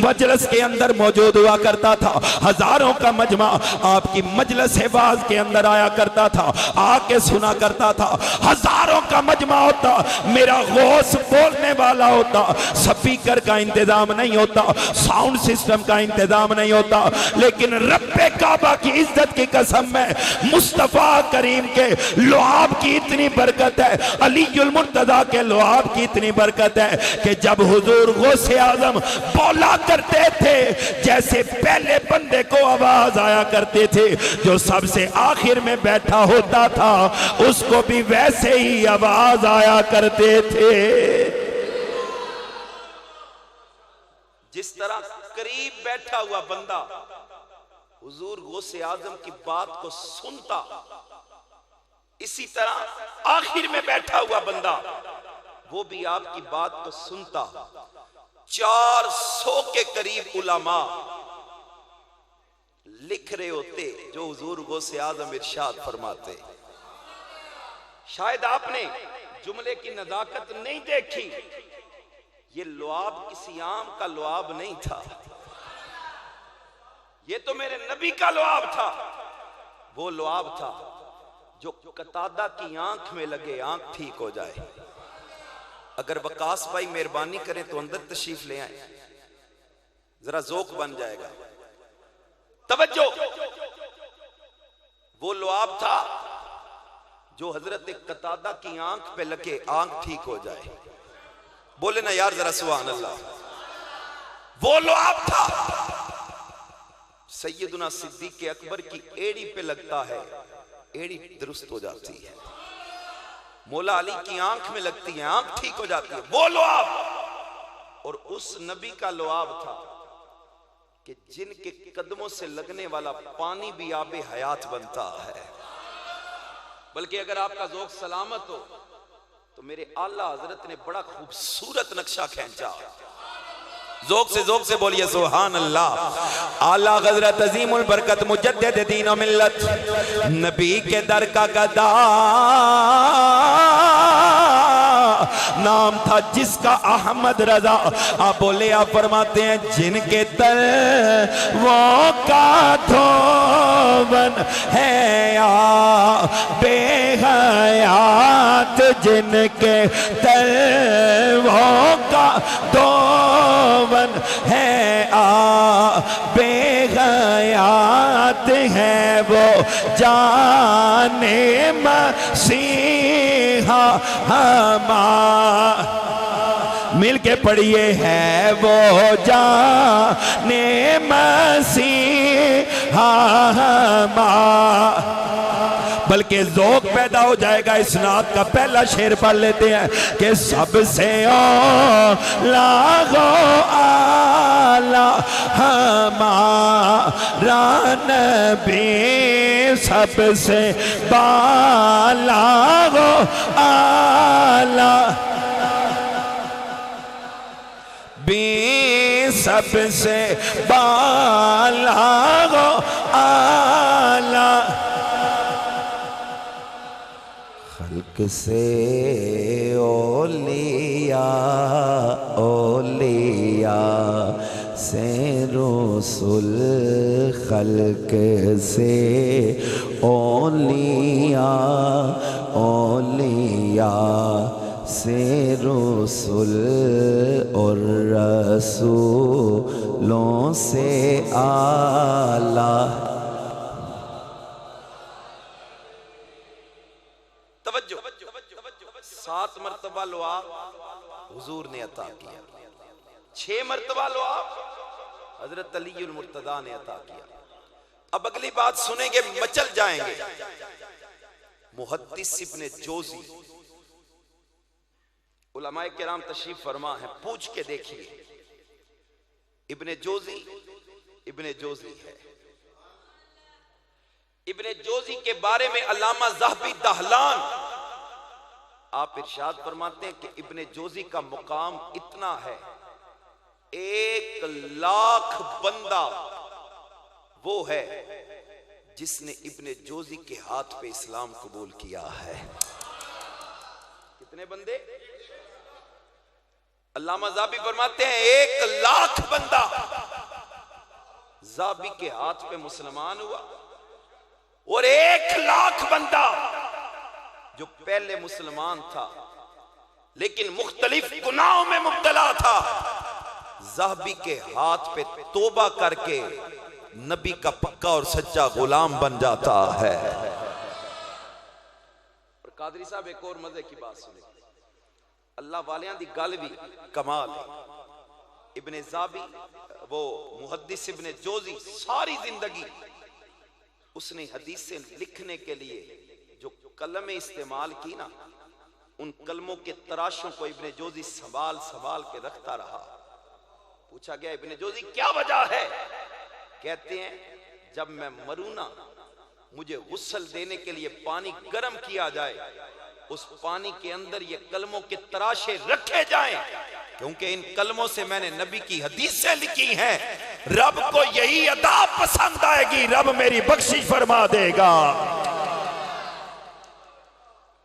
मजलिस के अंदर मौजूद हुआ करता था। हजारों का मजमा आपकी मजलिस वाज के अंदर आया करता था, आके सुना करता था। हजारों का मजमा होता, मेरा गौस बोलने वाला होता, स्पीकर का इंतजाम नहीं होता, साउंड सिस्टम का इंतजाम नहीं होता, लेकिन रब्बे काबा की इज्जत की कसम में मुस्तफा करीम के लुआब की इतनी बरकत है, अलीउल मुर्तजा के लुआब की इतनी बरकत है कि जब हुजूर गौसे आज़म बोला करते थे, जैसे पहले बंदे को आवाज आया करते थे, जो सबसे आखिर में बैठा होता था उसको भी वैसे ही आवाज आया करते थे। जिस तरह करीब बैठा हुआ बंदा हुजूर गौसे आज़म की बात को सुनता, इसी तरह आखिर में बैठा हुआ बंदा वो भी आपकी बात को सुनता। 400 के करीब उलमा लिख रहे होते जो हुजूर गौसे आज़म इरशाद फरमाते। शायद आपने जुमले की नजाकत नहीं देखी, ये लुआब किसी आम का लुआब नहीं था, ये तो मेरे नबी का लुआब था। वो लुआब था जो कतादा की आंख में लगे आंख ठीक हो जाए। अगर वकास भाई मेहरबानी करें तो अंदर तशरीफ ले आए, जरा जोक बन जाएगा। तवज्जो, वो लुआब था जो हजरत कतादा की आंख पे लगे आंख ठीक हो जाए। बोले ना यार जरा सुभान अल्लाह। वो लुआब था सैयदुना सिद्दीक अकबर की एड़ी पे लगता है, एड़ी दुरुस्त हो जाती है। मौला अली की आंख में लगती है, आंख ठीक हो जाती है। वो लुआब। और उस नबी का लुआब था कि जिनके कदमों से लगने वाला पानी भी आबे हयात बनता है। बल्कि अगर आपका ज़ौक़ सलामत हो तो मेरे आला हजरत ने बड़ा खूबसूरत नक्शा खींचा। ज़ौक़ से बोलिए सुभान अल्लाह। आला हज़रत अज़ीमुल बरकत मुजद्दिद दीन व मिल्लत नबी के दर का गदा नाम था जिसका अहमद रजा। आप बोले, आप फरमाते हैं जिनके तर वो का धोवन है या बेहयात, जिनके तर वो का धोवन है आ बेहयात है वो जाने मसीहा हमारा। मिल के पढ़िए, है वो जाने मसीहा हमारा। बल्कि ज़ौक़ पैदा हो जाएगा। इस नात का पहला शेर पढ़ लेते हैं कि सबसे लागो आला हमारा नबी, सबसे बाला गो आला बी, सबसे बाला गो आला खल्क से ओलिया ओलिया से रसूल, खल्क से ओलिया ओलिया से रसूल, और रसूलों से आला। तवज्जो, 7 मरतबा लुआब हुजूर ने अता किया, 6 मरतबा लुआब हजरत अलीउल मुर्तदा ने अता किया। अब अगली बात सुनेंगे, मचल जाएंगे। मुहद्दिस इब्ने जोजी, उलमाए किराम तशरीफ फरमा है, पूछ के देखिए। इब्ने जोजी इब्ने जोजी है। इब्ने जोजी के बारे में अल्लामा ज़हबी दहलान आप इरशाद फरमाते हैं कि इब्ने जोजी का मुकाम इतना है, 1,00,000 बंदा वो है जिसने इब्ने जोजी के हाथ पे इस्लाम कबूल किया है। कितने बंदे? अल्लामा ज़ाबी फरमाते हैं 1,00,000 बंदा ज़ाबी के हाथ पे मुसलमान हुआ, और 1,00,000 बंदा जो पहले मुसलमान था लेकिन मुख्तलिफ गुनाहों में मुब्तला था, ज़ाबी के हाथ पे तौबा करके नबी का पक्का और सच्चा गुलाम बन जाता है। और कादरी साहब एक और मजे की बात सुने, अल्लाह वालियां दी गल भी कमाल है। इब्ने ज़ाबी वो मुहद्दिस इब्ने जोजी सारी जिंदगी उसने हदीसें लिखने के लिए जो कलमें इस्तेमाल की ना, उन कलमों के तराशों को इब्ने जोजी संभाल संभाल के रखता रहा। पूछा गया, इब्ने जोजी क्या वजह है? कहते हैं जब मैं मरूं ना, मुझे गुस्ल देने के लिए पानी गर्म किया जाए, उस पानी के अंदर ये कलमों के तराशे रखे जाएं, क्योंकि इन कलमों से मैंने नबी की हदीसें लिखी हैं। रब को यही अदा पसंद आएगी, रब मेरी बख्शिश फरमा देगा।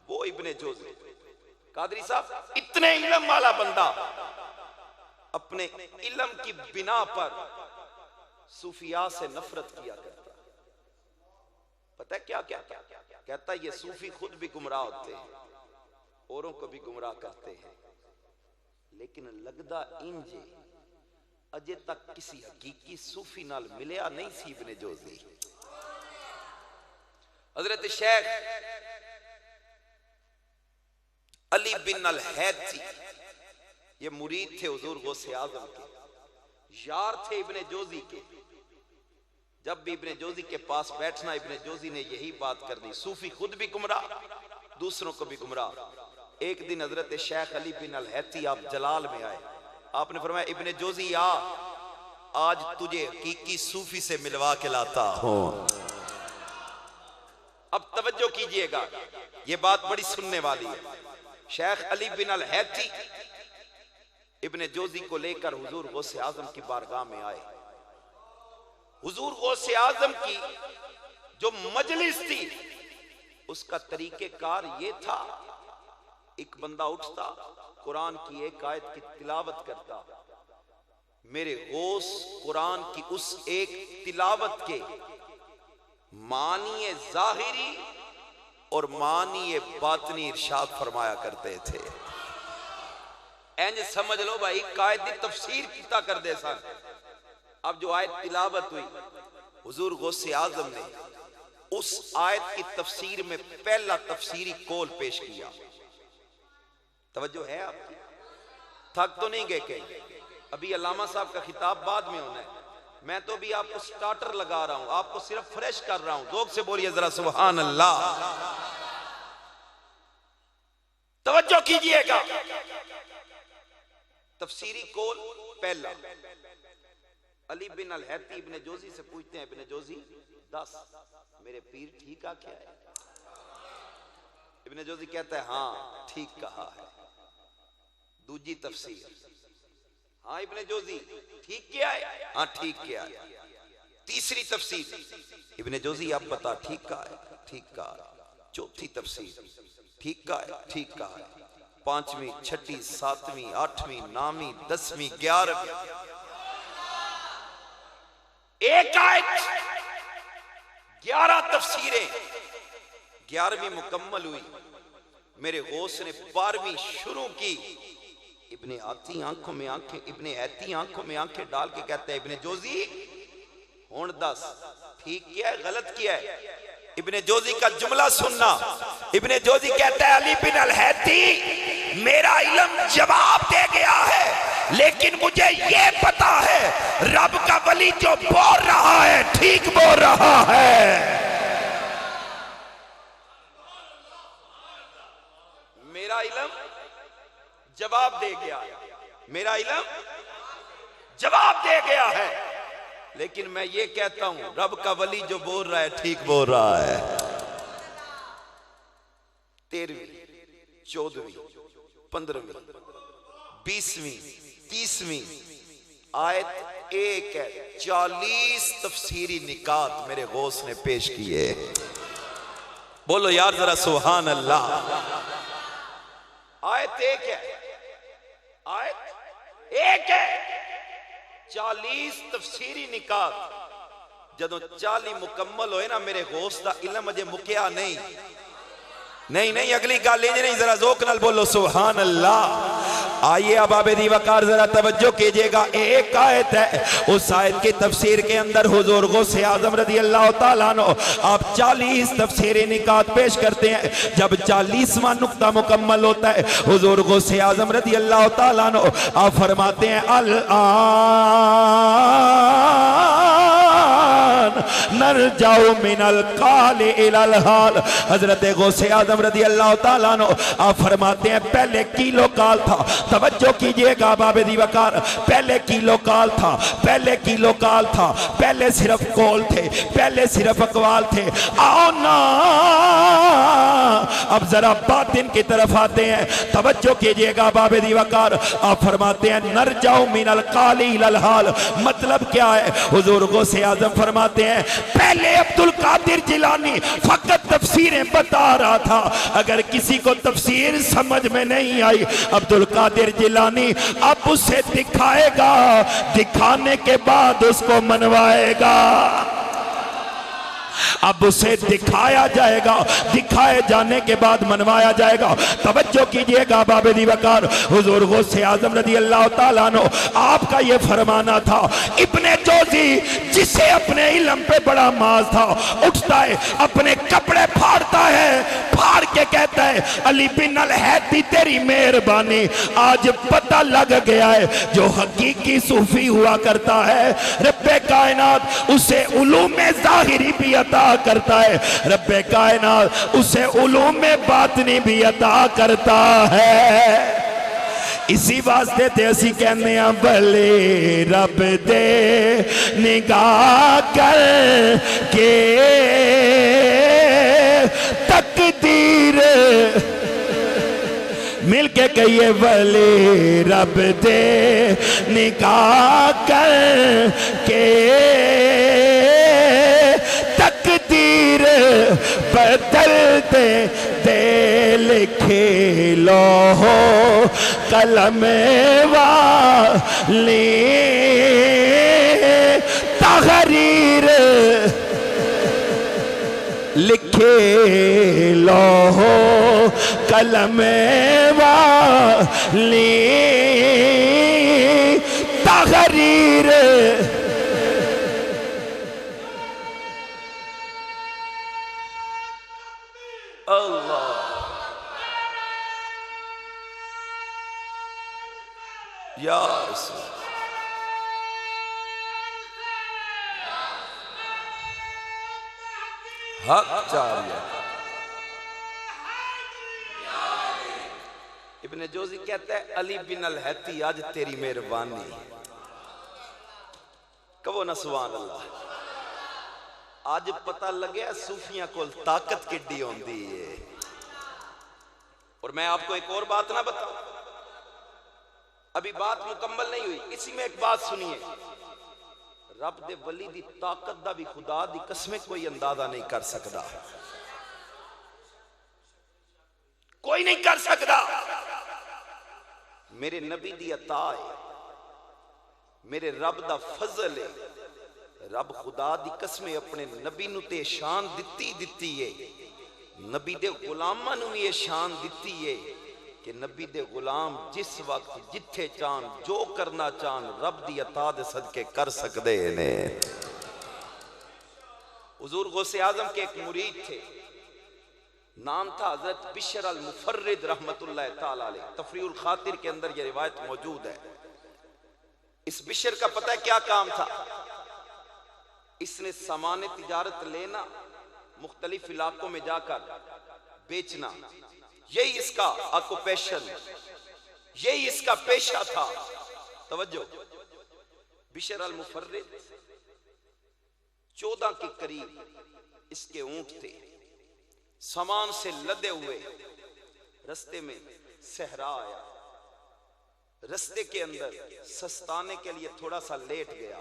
वो इब्ने जोजी कादरी साहब इतने इल्म वाला बंदा अपने इल्म की बिना पर सूफिया से नफरत किया करता। पता है क्या क्या कहता? ये सूफी खुद भी गुमराह होते हैं, औरों को भी गुमराह करते हैं, लेकिन लगदा इंजे अजे तक किसी हकीकी सूफी नाल मिलिया नहीं सी इब्ने जोजी। हजरत शेख अली बिन अल हैती ये मुरीद थे हुजूर गौसे आजम के, यार थे इब्ने जोजी के। जब भी इब्ने जोजी के पास बैठना, इब्ने जोजी ने यही बात करनी, सूफी खुद भी गुमराह, दूसरों को भी गुमराह। एक दिन हजरत शेख अली बिन अल हैती आप जलाल में आए, आपने फरमाया इब्ने जोजी आ, आज तुझे हकीकी सूफी से मिलवा के लाता हूं। अब तवज्जो कीजिएगा, ये बात बड़ी सुनने वाली है। शेख अली बिन अल हैती इब्ने जोजी को लेकर हुजूर गौसे आजम की बारगाह में आए। हुजूर गौसे आजम की जो मजलिस थी उसका तरीकेकार ये था, एक बंदा उठता, कुरान की एक आयत की तिलावत करता, मेरे गौस कुरान की उस एक तिलावत के मानिए जाहिरी और मानिए बातनी इरशाद फरमाया करते थे। इंज समझ लो भाई कायद दी तफसीर किता कर दे सन। अब जो आयत तिलावत हुई, हुजूर गौसे आजम ने उस आयत की तफसीर में पहला तफसीरी कौल पेश किया। तवज्जो है आपकी? थक तो नहीं गए कहीं? अभी अल्लामा साहब का खिताब बाद में होना है, मैं तो भी आपको स्टार्टर लगा रहा हूं, आपको सिर्फ फ्रेश कर रहा हूं। जोक से बोलिए जरा सुभान अल्लाह। तवज्जो कीजिएगा। तफसीरी कौल पहला, अली बिन अल हैती इब्ने जोजी से पूछते हैं, इब्ने जोजी 10 मेरे पीर ठीक आ क्या है? इब्ने जोजी कहता है हाँ ठीक कहा है। दूजी तफसीर, हाँ इब्ने जोजी ठीक क्या है? हाँ ठीक क्या है। तीसरी तफसीर, इब्ने जोजी आप बता ठीक कहा है? ठीक कहा है। चौथी तफसीर, ठीक कहा है? ठीक कहा है। पांचवी, छठी, सातवीं, आठवीं, नौवीं, 10वीं, 11वीं, एक आयत 11 तफसीरें, 11वीं मुकम्मल हुई। मेरे गौस ने 12वीं शुरू की। इब्ने आती आंखों में आंखें, इब्ने ऐती आंखों में आंखें डाल के कहते हैं इब्ने जोजी हुण दस ठीक किया है गलत किया है? इब्ने जोजी का जुमला सुनना। इब्ने जोजी कहता है अली बिन अल हैती मेरा इल्म जवाब दे गया है, लेकिन मुझे ये पता है रब का वली जो बोल रहा है ठीक बोल रहा है। मेरा इल्म जवाब दे गया है, मेरा इल्म जवाब दे गया है, लेकिन मैं ये कहता हूं रब का वली जो बोल रहा है ठीक बोल रहा है। 13वीं, 14वीं, 15वीं, 20वीं, 30वीं आयत एक है, 40 तफसीरी निकात मेरे गौस ने पेश किए। बोलो यार जरा सुभान अल्लाह। आयत एक है, आयत एक है, 40 तफसीरी निकात। जदों 40 मुकम्मल होए ना मेरे गौस दा इल्म अजे मुकिया नहीं। नहीं नहीं अगली गल नहीं, जरा जोक नाल बोलो सुभान अल्लाह। आइए अब आबेदी वकार जरा तवज्जो कीजिएगा। एक आयत है, उस आयत की तफसीर के अंदर हुजूर गौसे आजम रज़ी अल्लाह तआला अन्हु आप 40 तफसीरी निकात पेश करते हैं। जब 40वां नुक्ता मुकम्मल होता है हुजूर गौसे आजम रज़ी अल्लाह तआला अन्हु आप फरमाते हैं अल नर जाओ मिनल काले इलल हाल। हजरत गौसे आजम रज़ी अल्लाह तआला अन्हु आप फरमाते हैं पहले किलो काल था। तवज्जो कीजिएगा बाबे दी वकार, पहले किलो काल था, पहले किलो काल था, पहले सिर्फ कौल थे, पहले सिर्फ अकवाल थे। आओ ना अब जरा बातिन की तरफ आते हैं। तवज्जो कीजिएगा बाबे दी वकार, आप फरमाते हैं नर जाओ मिनल काली इलल हाल। मतलब क्या है? हुजूर गौसे आजम फरमाते हैं पहले अब्दुल कादिर जिलानी फकत तफसीरें बता रहा था, अगर किसी को तफसीर समझ में नहीं आई अब्दुल कादिर जिलानी अब उसे दिखाएगा, दिखाने के बाद उसको मनवाएगा। अब उसे दिखाया जाएगा, दिखाए जाने के बाद मनवाया जाएगा। तवज्जो कीजिएगा बाबे दी वकार, हुजूर गौसे आजम रज़ी अल्लाह तआला अन्हु आपका ये फरमाना था इब्ने जोजी जिसे अपने इल्म पे बड़ा माज था उठता है अपने कपड़े फाड़ता है, फाड़ के कहता है अली बिन अल हैती तेरी मेहरबानी आज पता लग गया है जो हकीकी सूफी हुआ करता है रब्बे कायनात उसे उलूम ज़ाहिरी भी अता करता है, रब्बे कायनात उसे उलूम बातिनी भी अता करता है। इसी वास्ते ते असी कहने भले रब दे निगाह कर के तकदीर मिल के कहिए भले रब दे निगाह कर के तकदीर बदल दे लिखे लो कलम वाली तहरीर लिखे लोहो कलम वाली तहरीर अल्लाह या रसूल हक जारिया। इब्ने जोजी कहता है अली बिन अल हैती आज तेरी मेहरबानी। कहो ना सुभान अल्लाह। आज पता लगे सूफियां को ताकत किड्डी होंदी है। और मैं आपको एक और बात ना बताऊं, अभी बात मुकम्मल नहीं हुई, इसी में एक बात सुनिए। रब दे वली दी ताकत दा भी खुदा दी कसमें कोई अंदाजा नहीं कर सकता, कोई नहीं कर सकता। मेरे नबी दी अता है, मेरे रब दा फजल है। रब खुदा दी कसमें अपने नबी नू ते शान दिती है, नबी दे गुलामां नू भी ये शान दिती है कि नबी दे गुलाम जिस वक्त जिथे चाहन जो करना चाहन रब दी अता दे सदके कर सकते हैं। हुजूर गौसे आजम के एक मुरीद थे, नाम था हजरत बिशर अल मुफर्रिद रहमतुल्लाह ताला अलैह। तफरीउल खातिर के अंदर यह रिवायत मौजूद है। इस बिशर का पता है क्या काम था? इसने सामान तिजारत लेना, मुख्तलिफ इलाकों में जाकर बेचना, यही इसका ऑक्यूपेशन, यही इसका पेशा था। तवज्जो, बिशर अल मुफर्रिद 14 के करीब इसके ऊंट थे, सामान से लदे हुए। रस्ते में सहरा आया, रस्ते के अंदर सस्ताने के लिए थोड़ा सा लेट गया,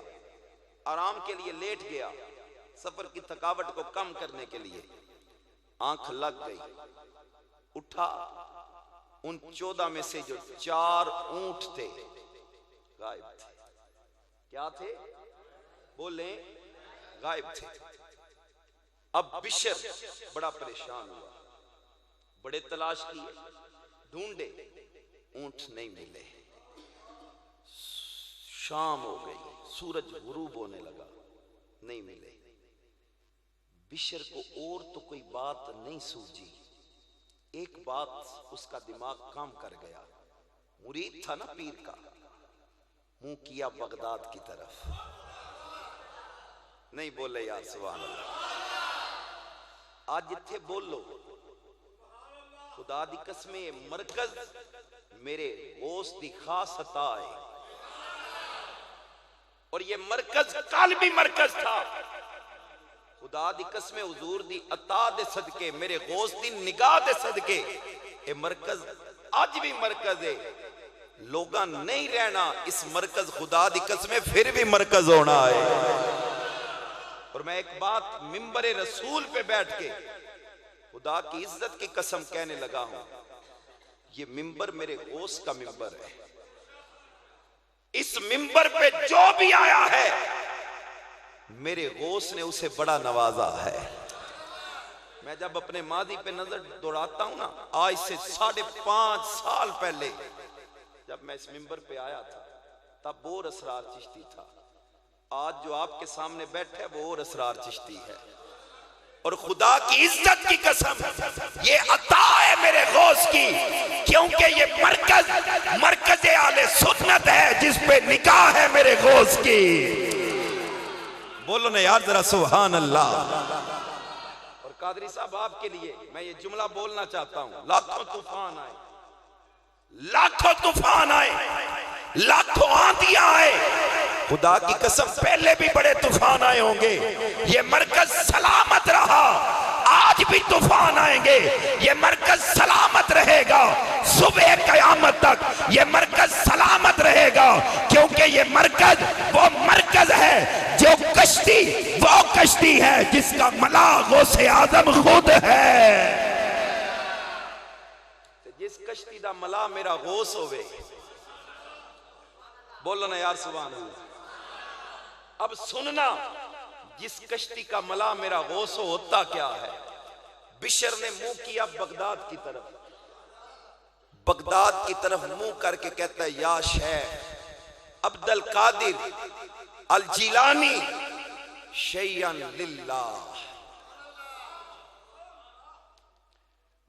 आराम के लिए लेट गया, सफर की थकावट को कम करने के लिए। आंख लग गई, उठा, उन 14 में से जो 4 ऊंट थे गायब थे। क्या थे? बोले गायब थे। अब बिशर बड़ा परेशान हुआ, बड़े तलाश किए, ढूंढे, ऊंट नहीं मिले। शाम हो गई, सूरज गुरूब होने लगा, नहीं मिले। बिशर को और तो कोई बात नहीं सूझी, एक बात उसका दिमाग काम कर गया। मुरीद था ना पीर का, मुंह किया बगदाद की तरफ। नहीं बोले यार सुभान अल्लाह। आज जिथे बोलो खुदा दी कसमें मरकज मेरे गौस दी खास अता है। और ये मरकज कालबी मरकज था। खुदा दी कसमें हुजूर दी अता दे सदके, मेरे गौस दी निगाह दे सदके ये मरकज आज भी मरकज है। लोगा नहीं रहना इस मरकज, खुदा दी कसमें फिर भी मरकज होना है। और मैं एक बात मिंबर रसूल पे बैठ के खुदा की इज्जत की कसम कहने लगा हूं, ये मिंबर मेरे गौस का मिंबर है। इस मिंबर पे जो भी आया है मेरे गौस ने उसे बड़ा नवाजा है। मैं जब अपने मादी पे नजर दौड़ाता हूं ना, आज से 5.5 साल पहले जब मैं इस मिंबर पे आया था तब वो असरार चिश्ती था। आज जो आपके सामने बैठे है वो और असरार चिश्ती है। और खुदा की इज्जत की कसम ये अता है मेरे गौस की, क्योंकि ये मरकज आले सुन्नत है जिस पे निगाह है मेरे गौस की। बोलो ना यार जरा सुभान अल्लाह। और कादरी साहब आपके लिए मैं ये जुमला बोलना चाहता हूं, लाखों तूफान आए, लाखों तूफान आए, लाखों आंधियां आए, खुदा की कसम पहले भी बड़े तूफान आए होंगे, ये मरकज सलामत रहा। आज भी तूफान आएंगे, ये मरकज सलामत रहेगा। सुबह कयामत तक ये मरकज सलामत रहेगा, क्योंकि ये मरकज वो मरकज है जो कश्ती, वो कश्ती है जिसका मलाक गौसे आजम खुद है। जिस कश्ती दा मला मेरा गौस होवे। बोलो ना यार सुभान अल्लाह। अब सुनना, जिस कश्ती का मला मेरा गौस होता क्या है। बिशर ने मुंह किया बगदाद की तरफ, बगदाद की तरफ मुंह करके कहता है, या शेख अब्दुल कादिर अल जिलानी शैयन लिल्लाह।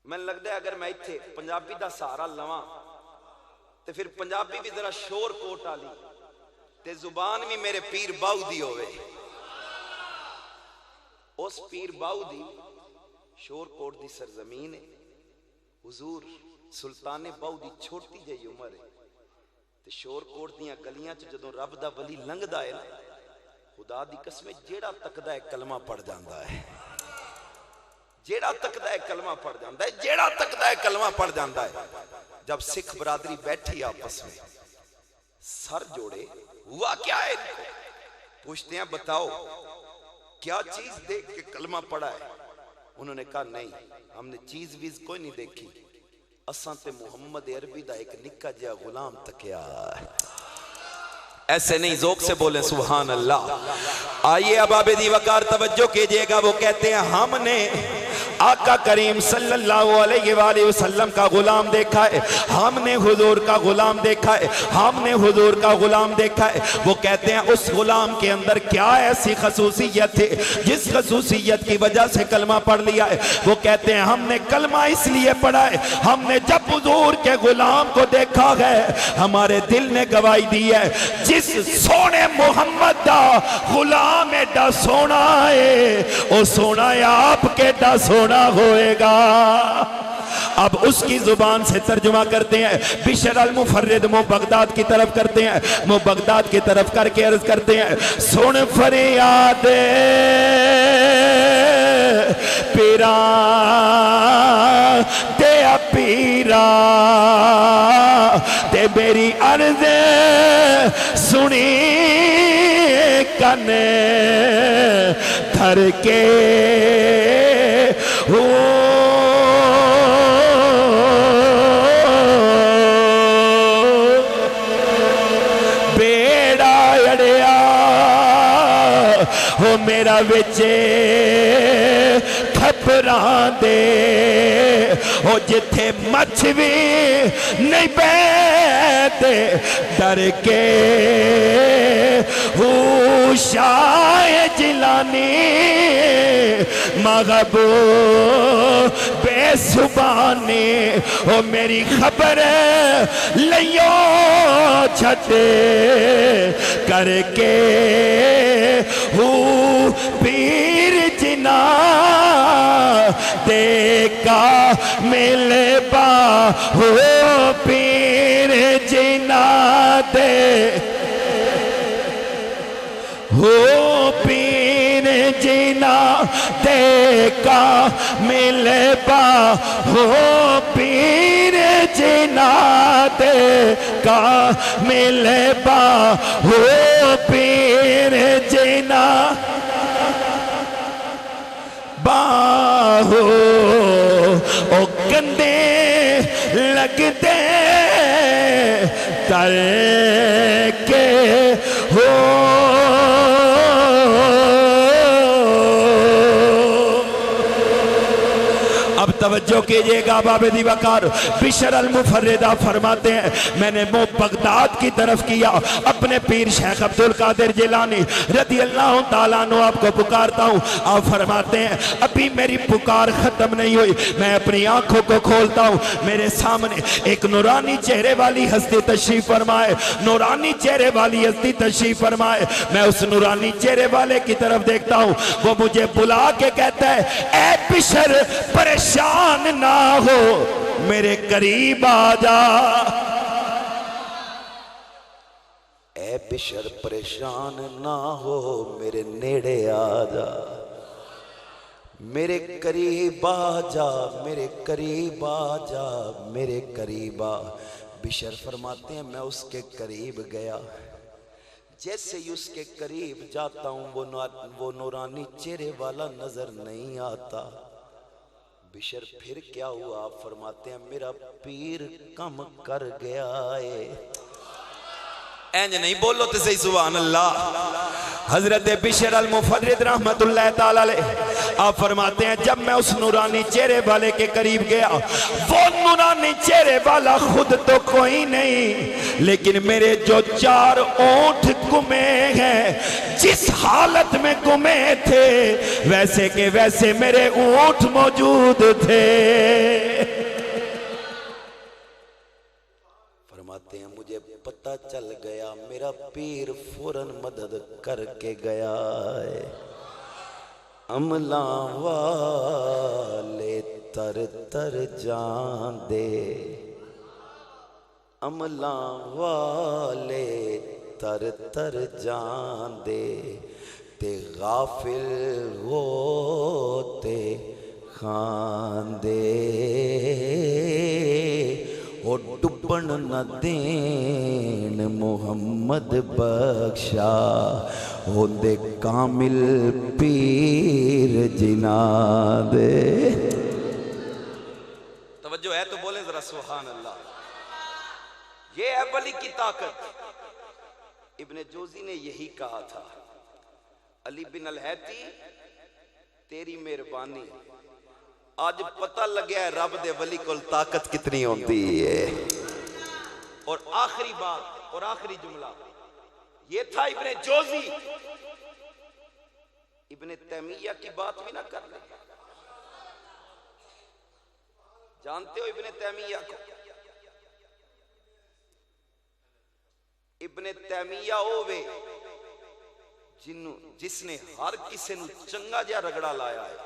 मैं लगता है अगर मैं इत्थे पंजाबी दा सहारा लवां तो फिर पंजाबी भी जरा शोर कोट वाली ते जुबान भी मेरे पीर बाऊ दी होवे। उस पीर बाऊ दी शोर कोट दी सरजमीन है। हुजूर सुल्ताने बाऊ दी छोटी जी उम्र है ते शोर कोट दियां गलियां च जदों रब दा वली लंघदा है ना, खुदा दी कसम जेड़ा तकदा है कलमा पढ़ जांदा है। जेड़ा तकदा है कलमा पढ़ जाता है, जेड़ा तकदा है कलमा पढ़ जाता है। जब सिख बरादरी बैठी आपस में सर जोड़े, हुआ क्या है इनको? पूछते हैं बताओ क्या चीज देख के कलमा पढ़ा है? उन्होंने कहा नहीं, हमने चीज वीज कोई नहीं देखी, असां ते मुहम्मद अरबी दा एक निक्का जिहा गुलाम तकिया। ऐसे नहीं, जोक से बोले सुभान अल्लाह। आइए अब आबिदी वकार तवज्जो कीजिएगा। वो कहते हैं हमने आका करीम सल्लल्लाहु अलैहि वसल्लम का गुलाम देखा है, हमने हुजूर का गुलाम देखा है, हमने हुजूर का गुलाम देखा है। वो कहते हैं उस गुलाम के अंदर क्या ऐसी खसूसियत थी जिस खसूसियत की वजह से कलमा पढ़ लिया है। वो कहते हैं हमने कलमा इसलिए पढ़ा है, हमने जब हुजूर के गुलाम को देखा है हमारे दिल ने गवाही दी है, जिस सोने मुहम्मद दा गुलाम एडा सोना है, वो सोना है आपके एडा सोना होएगा। अब उसकी जुबान से तर्जुमा करते हैं। बिशर अल मुफर्रिद मुंह बगदाद की तरफ करते हैं, मुंह बगदाद की तरफ करके अर्ज करते हैं, सुन फरियाद पीरा ते पीरा ते मेरी अर्ज सुनी कने धर के हो बेड़ा अड़िया हो मेरा बिचे खपरां दे हो जिथे मछ भी नहीं बैठे डर के हो शाह जिलानी मगबू बेसुबानी हो मेरी खबर लियो छते करके हो पीर जिना देखा मिले बा हो पीर जिना दे हो पीर जिना देखा मिले बा हो पीर जिना देखा मिले बा हो पीर जिना बाहो ओ कंधे लगते तर के हो तवज्जो कीजिएगा। बाबेदी वकार बिशर अल मुफर्रिदा फरमाते हैं मैंने मुंह बगदाद की तरफ किया, अपने पीर शेख अब्दुल कादिर जिलानी रदी अल्लाह ताला अन्हु आपको पुकारता हूँ। आप फरमाते हैं अभी मेरी पुकार खत्म नहीं हुई, मैं अपनी आंखों को खोलता हूँ, मेरे सामने एक नूरानी चेहरे वाली हस्ती तशरीफ फरमाए, नूरानी चेहरे वाली हस्ती तशरीफ फरमाए। मैं उस नूरानी चेहरे वाले की तरफ देखता हूँ, वो मुझे बुला के कहता है ए बिशर परेशान ना हो मेरे करीब आ जा। ए बिशर परेशान ना हो मेरे नेड़े आ जा, मेरे करीब आ जा, मेरे करीब आ जा, मेरे करीब आ। बिशर फरमाते हैं मैं उसके करीब गया, जैसे ही उसके करीब जाता हूं वो नूरानी चेहरे वाला नजर नहीं आता। बिशर फिर क्या हुआ? आप फरमाते हैं मेरा पीर कम कर गया है। इंज नहीं बोलो तो सही, सुभान अल्लाह। हजरत बिशर अल मुफर्रिद रहमतुल्लाह ताला अलैह आप फरमाते हैं जब मैं उस नूरानी चेहरे वाले के करीब गया, वो नूरानी चेहरे वाला खुद तो कोई नहीं, लेकिन मेरे जो 4 ओंठ गुमे हैं, जिस हालत में गुमे थे वैसे के वैसे मेरे ओंठ मौजूद थे। फरमाते हैं मुझे पता चल गया मेरा पीर फौरन मदद करके गया है। अमला वाले तर तर जान दे, अमला वाले तर तर जान दे, ते गाफिल होते खांदे, ओ डुबन न देन मुहम्मद बख्शा, होंदे कामिल पीर जिना दे। तवज्जो है तो बोले जरा सुभान अल्लाह। ये है वली की ताकत। इब्ने जोजी ने यही कहा था, अली बिन अलहैती तेरी मेहरबानी, आज पता लगे रब दे वली को ताकत कितनी होती है। और आखिरी बात और आखिरी जुमला ये था इब्ने जोजी, इब्ने तैमिया की बात भी ना कर ले। जानते हो इब्ने तैमिया को? इब्ने तैमिया होवे जिसने हर किसी नू चंगा जिहा रगड़ा लाया है,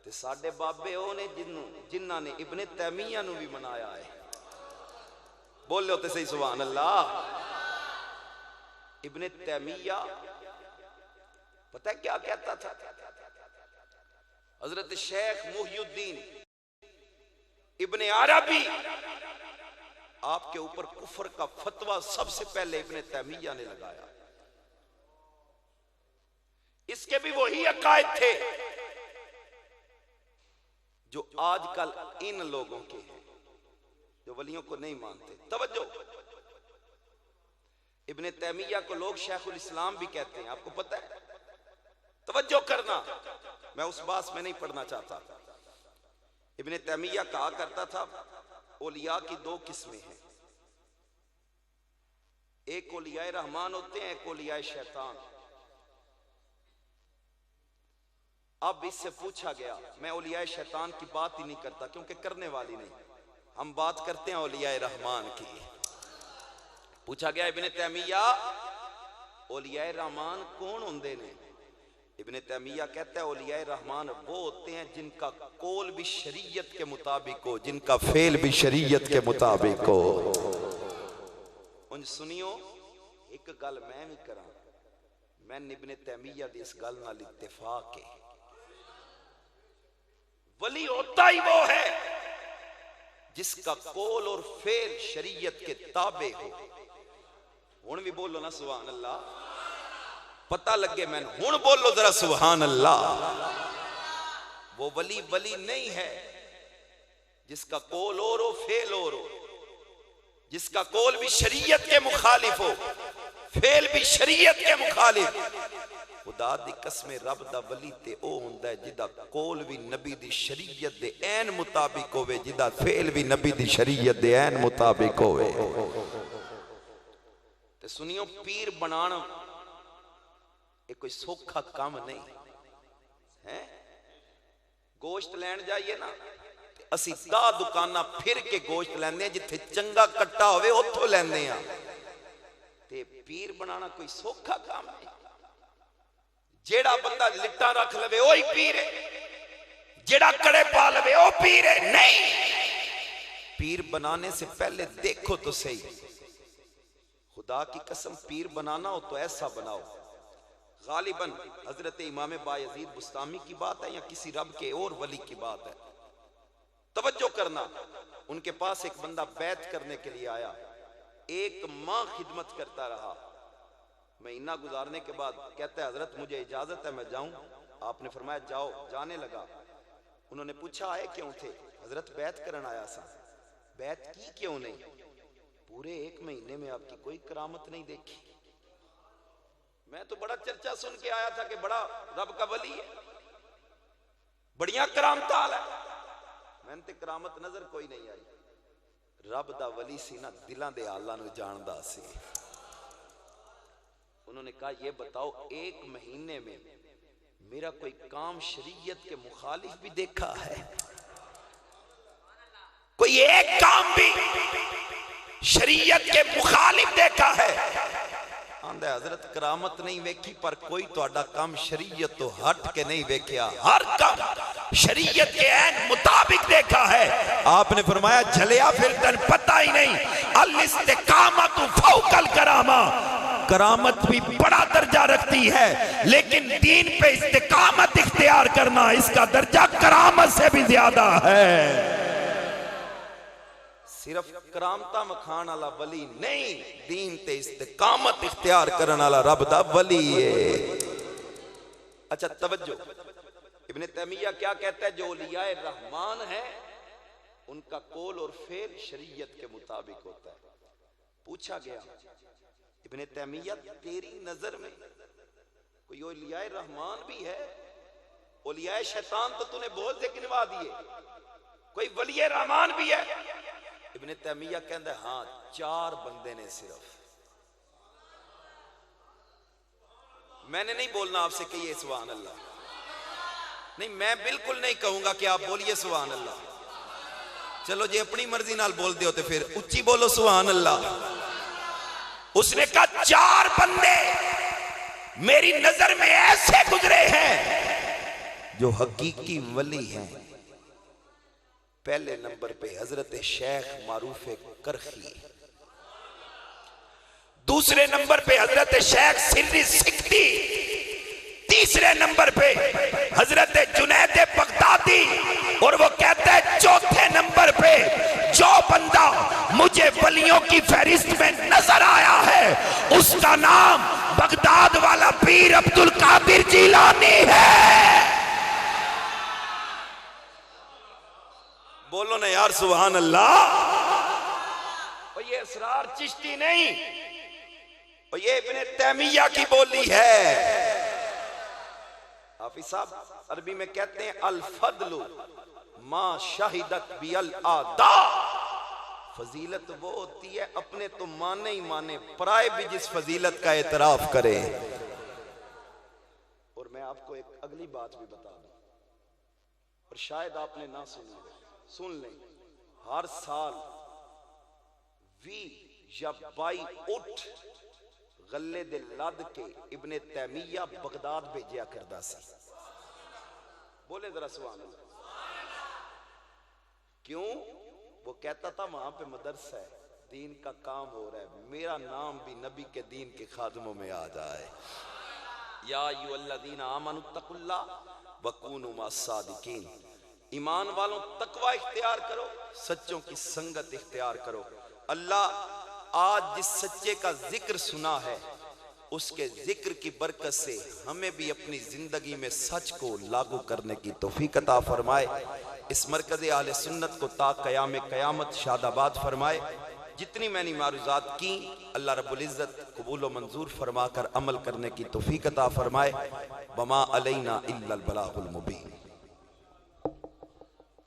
ते साडे बाबे ओ ने जिन्हां ने इब्ने तैमिया नू भी मनाया है। बोलो ते सही सुभान अल्लाह। इब्ने तैमिया पता है क्या कहता था? हजरत शेख मुहियुद्दीन इब्ने अरबी आपके ऊपर कुफर का फतवा सबसे पहले इब्ने तैमिया ने लगाया। इसके भी वही अकायद थे जो आजकल इन लोगों के हैं जो वलियों को नहीं मानते। तवज्जो, इब्ने तैमिया को लोग शेखुल इस्लाम भी कहते हैं, आपको पता है? तवज्जो करना, मैं उस बात में नहीं पढ़ना चाहता। इब्ने तैमिया कहा करता था औलिया की 2 किस्में हैं, एक औलिया रहमान होते हैं, एक औलिया शैतान। अब इससे पूछा गया, मैं औलिया शैतान की बात ही नहीं करता क्योंकि करने वाली नहीं, हम बात करते हैं औलिया रहमान की। पूछा गया इब्ने तैमिया औलिया रहमान कौन होंदे ने? इब्ने तैमिया कहता है औलिया रहमान वो होते हैं जिनका कौल भी शरीयत के मुताबिक हो, जिनका फेल भी शरीयत के मुताबिक हो। उन सुनियो एक गल मैं भी करा, मैं इब्ने तैमिया दी इस गल नाल इत्तेफाक है। वली होता ही वो है जिसका कौल और फेल शरीयत के ताबे हो। हुण भी बोलो ना सुभान अल्लाह, पता लगे मैंने, हुण बोलो जरा सुभान अल्लाह। वो वली वली नहीं है जिसका कौल और हो फेल और हो, जिसका कौल भी शरीयत के मुखालिफ हो, फेल भी शरीयत के मुखालिफ। खुदा दी कसम रब दा वली ते ओ हुंदा है जिदा कौल भी नबी दी शरीयत दे ऐन मुताबिक होवे, जिदा फेल भी नबी दी शरीयत दे ऐन मुताबिक होवे। ते सुनियो, पीर बनाना ये कोई सौखा काम नहीं है। गोश्त लैन जाइए ना, असी 10 दुकाना फिर के गोश्त लैंदे हैं, जिथे चंगा कट्टा होवे उत्थों लैंदे हैं। ते पीर बनाना कोई सौखा काम नहीं। जेड़ा बंदा लिट्टा रख लवे वही पीर है, जेड़ा कड़े पा लवे वो पीर है नहीं। पीर बनाने से पहले देखो तो सही, खुदा की कसम पीर बनाना हो तो ऐसा बनाओ। गालिबन हजरत इमाम बायजीद बुस्तामी की बात है या किसी रब के और वली की बात है। तवज्जो करना, उनके पास एक बंदा बैत करने के लिए आया, 1 माह खिदमत करता रहा। महीना गुजारने के बाद कहता है हजरत मुझे इजाजत है मैं जाऊं? आपने फरमाया जाओ। जाने लगा, उन्होंने पूछा आए क्यों थे? हजरत बैत करन आया सा। बैत की क्यों नहीं? पूरे 1 महीने में आपकी कोई करामत नहीं देखी। मैं तो बड़ा चर्चा सुन के आया था कि बड़ा रब का वली है, बढ़िया करामत आला है। मैंने ते करामत नजर कोई नहीं आई। रब दा वली सी ना, दिलां दे हालां नूं जानदा सी। उन्होंने कहा ये बताओ 1 महीने में मेरा कोई काम शरीयत के मुखालिफ भी देखा है? कोई एक काम भी शरीयत के मुखालिफ देखा है? आंदा हजरत करामत नहीं वेखी, पर कोई तोड़ा काम शरीयत तो हट के नहीं वेख्या। हर काम शरीयत के ऐन मुताबिक देखा है। आपने फरमाया झलिया फिर तन पता ही नहीं। अल इस्तिकामत फौकल करामा, करामत भी बड़ा दर्जा रखती है, लेकिन दीन पे इस्तिकामत इख्तियार करना, इसका दर्जा करामत से भी ज्यादा है। सिर्फ करामता मखान वाला वली नहीं, दीन ते इस्तिकामत इख्तियार करने वाला रब दा वली है। अच्छा तवज्जो, इब्ने तैमिया क्या कहता है? जो औलियाए रहमान है उनका कौल और फेल शरीयत के मुताबिक होता है। पूछा गया इब्ने तैमिया तेरी नजर में कोई औलियाए रहमान भी है? औलियाए शैतान तो तूने बोल से गिनवा दिए, कोई वलिये रहमान भी है? इब्ने तैमिया कहता हाँ 4 बंदे ने सिर्फ। मैंने नहीं बोलना आपसे कहिए सुभान अल्लाह, नहीं मैं बिल्कुल नहीं कहूंगा कि आप बोलिए सुभान अल्लाह। चलो जी अपनी मर्जी नाल बोल दे तो फिर उच्ची बोलो सुभान अल्लाह। उसने कहा 4 बंदे मेरी नजर में ऐसे गुजरे हैं जो हकीकी वली हैं। पहले नंबर पे हजरत शेख मारूफ करखी, दूसरे नंबर पे हजरत शेख सिर्री सिकती, तीसरे नंबर पे हजरत जुनैद बगदादी, और वो कहते हैं चौथे नंबर पे जो बंदा मुझे वलियों की फहरिस्त में नजर आया है उसका नाम बगदाद वाला पीर अब्दुल कादिर जिलानी है। बोलो ना यार सुभान अल्लाह। और ये असरार चिश्ती नहीं, और ये इब्ने तैमिया की बोली है। हाफिज साहब अरबी में कहते हैं अल फदलु मा शाहिदत बिल आदा। फजीलत वो होती है अपने तो माने ही माने, पराए भी जिस फजीलत का एतराफ करे। और मैं आपको एक अगली बात भी बता दूं, और शायद आपने ना सुनी, सुन लें। हर साल 20 या 22 उठ गले दे लद के इब्ने तैमिया बगदाद भेजा करदा सी। बोले जरा सुभान अल्लाह। क्यों? वो कहता था वहां पे मदरसा है, दीन का काम हो रहा है, मेरा नाम भी नबी के दीन के खादमों में आ जाए। या अय्युहल्लज़ीना आमनुत्तकुल्लाह वकूनू मस्सादिकीन। ईमान वालों तकवा इख्तियार करो, सच्चों की संगत इख्तियार करो। अल्लाह आज जिस सच्चे का जिक्र सुना है उसके जिक्र की बरकत से हमें भी अपनी जिंदगी में सच को लागू करने की तौफीक अता फरमाए। इस मरकज़ आले सुन्नत को ता क़याम क़यामत शादाबाद फरमाए। जितनी मैंने मारूज़ात की अल्लाह रब्बुल इज़्ज़त कबूल व मंजूर फरमा कर अमल करने की तौफीक अता फरमाए। वमा अलैना इल्लल बलागुल मुबीन।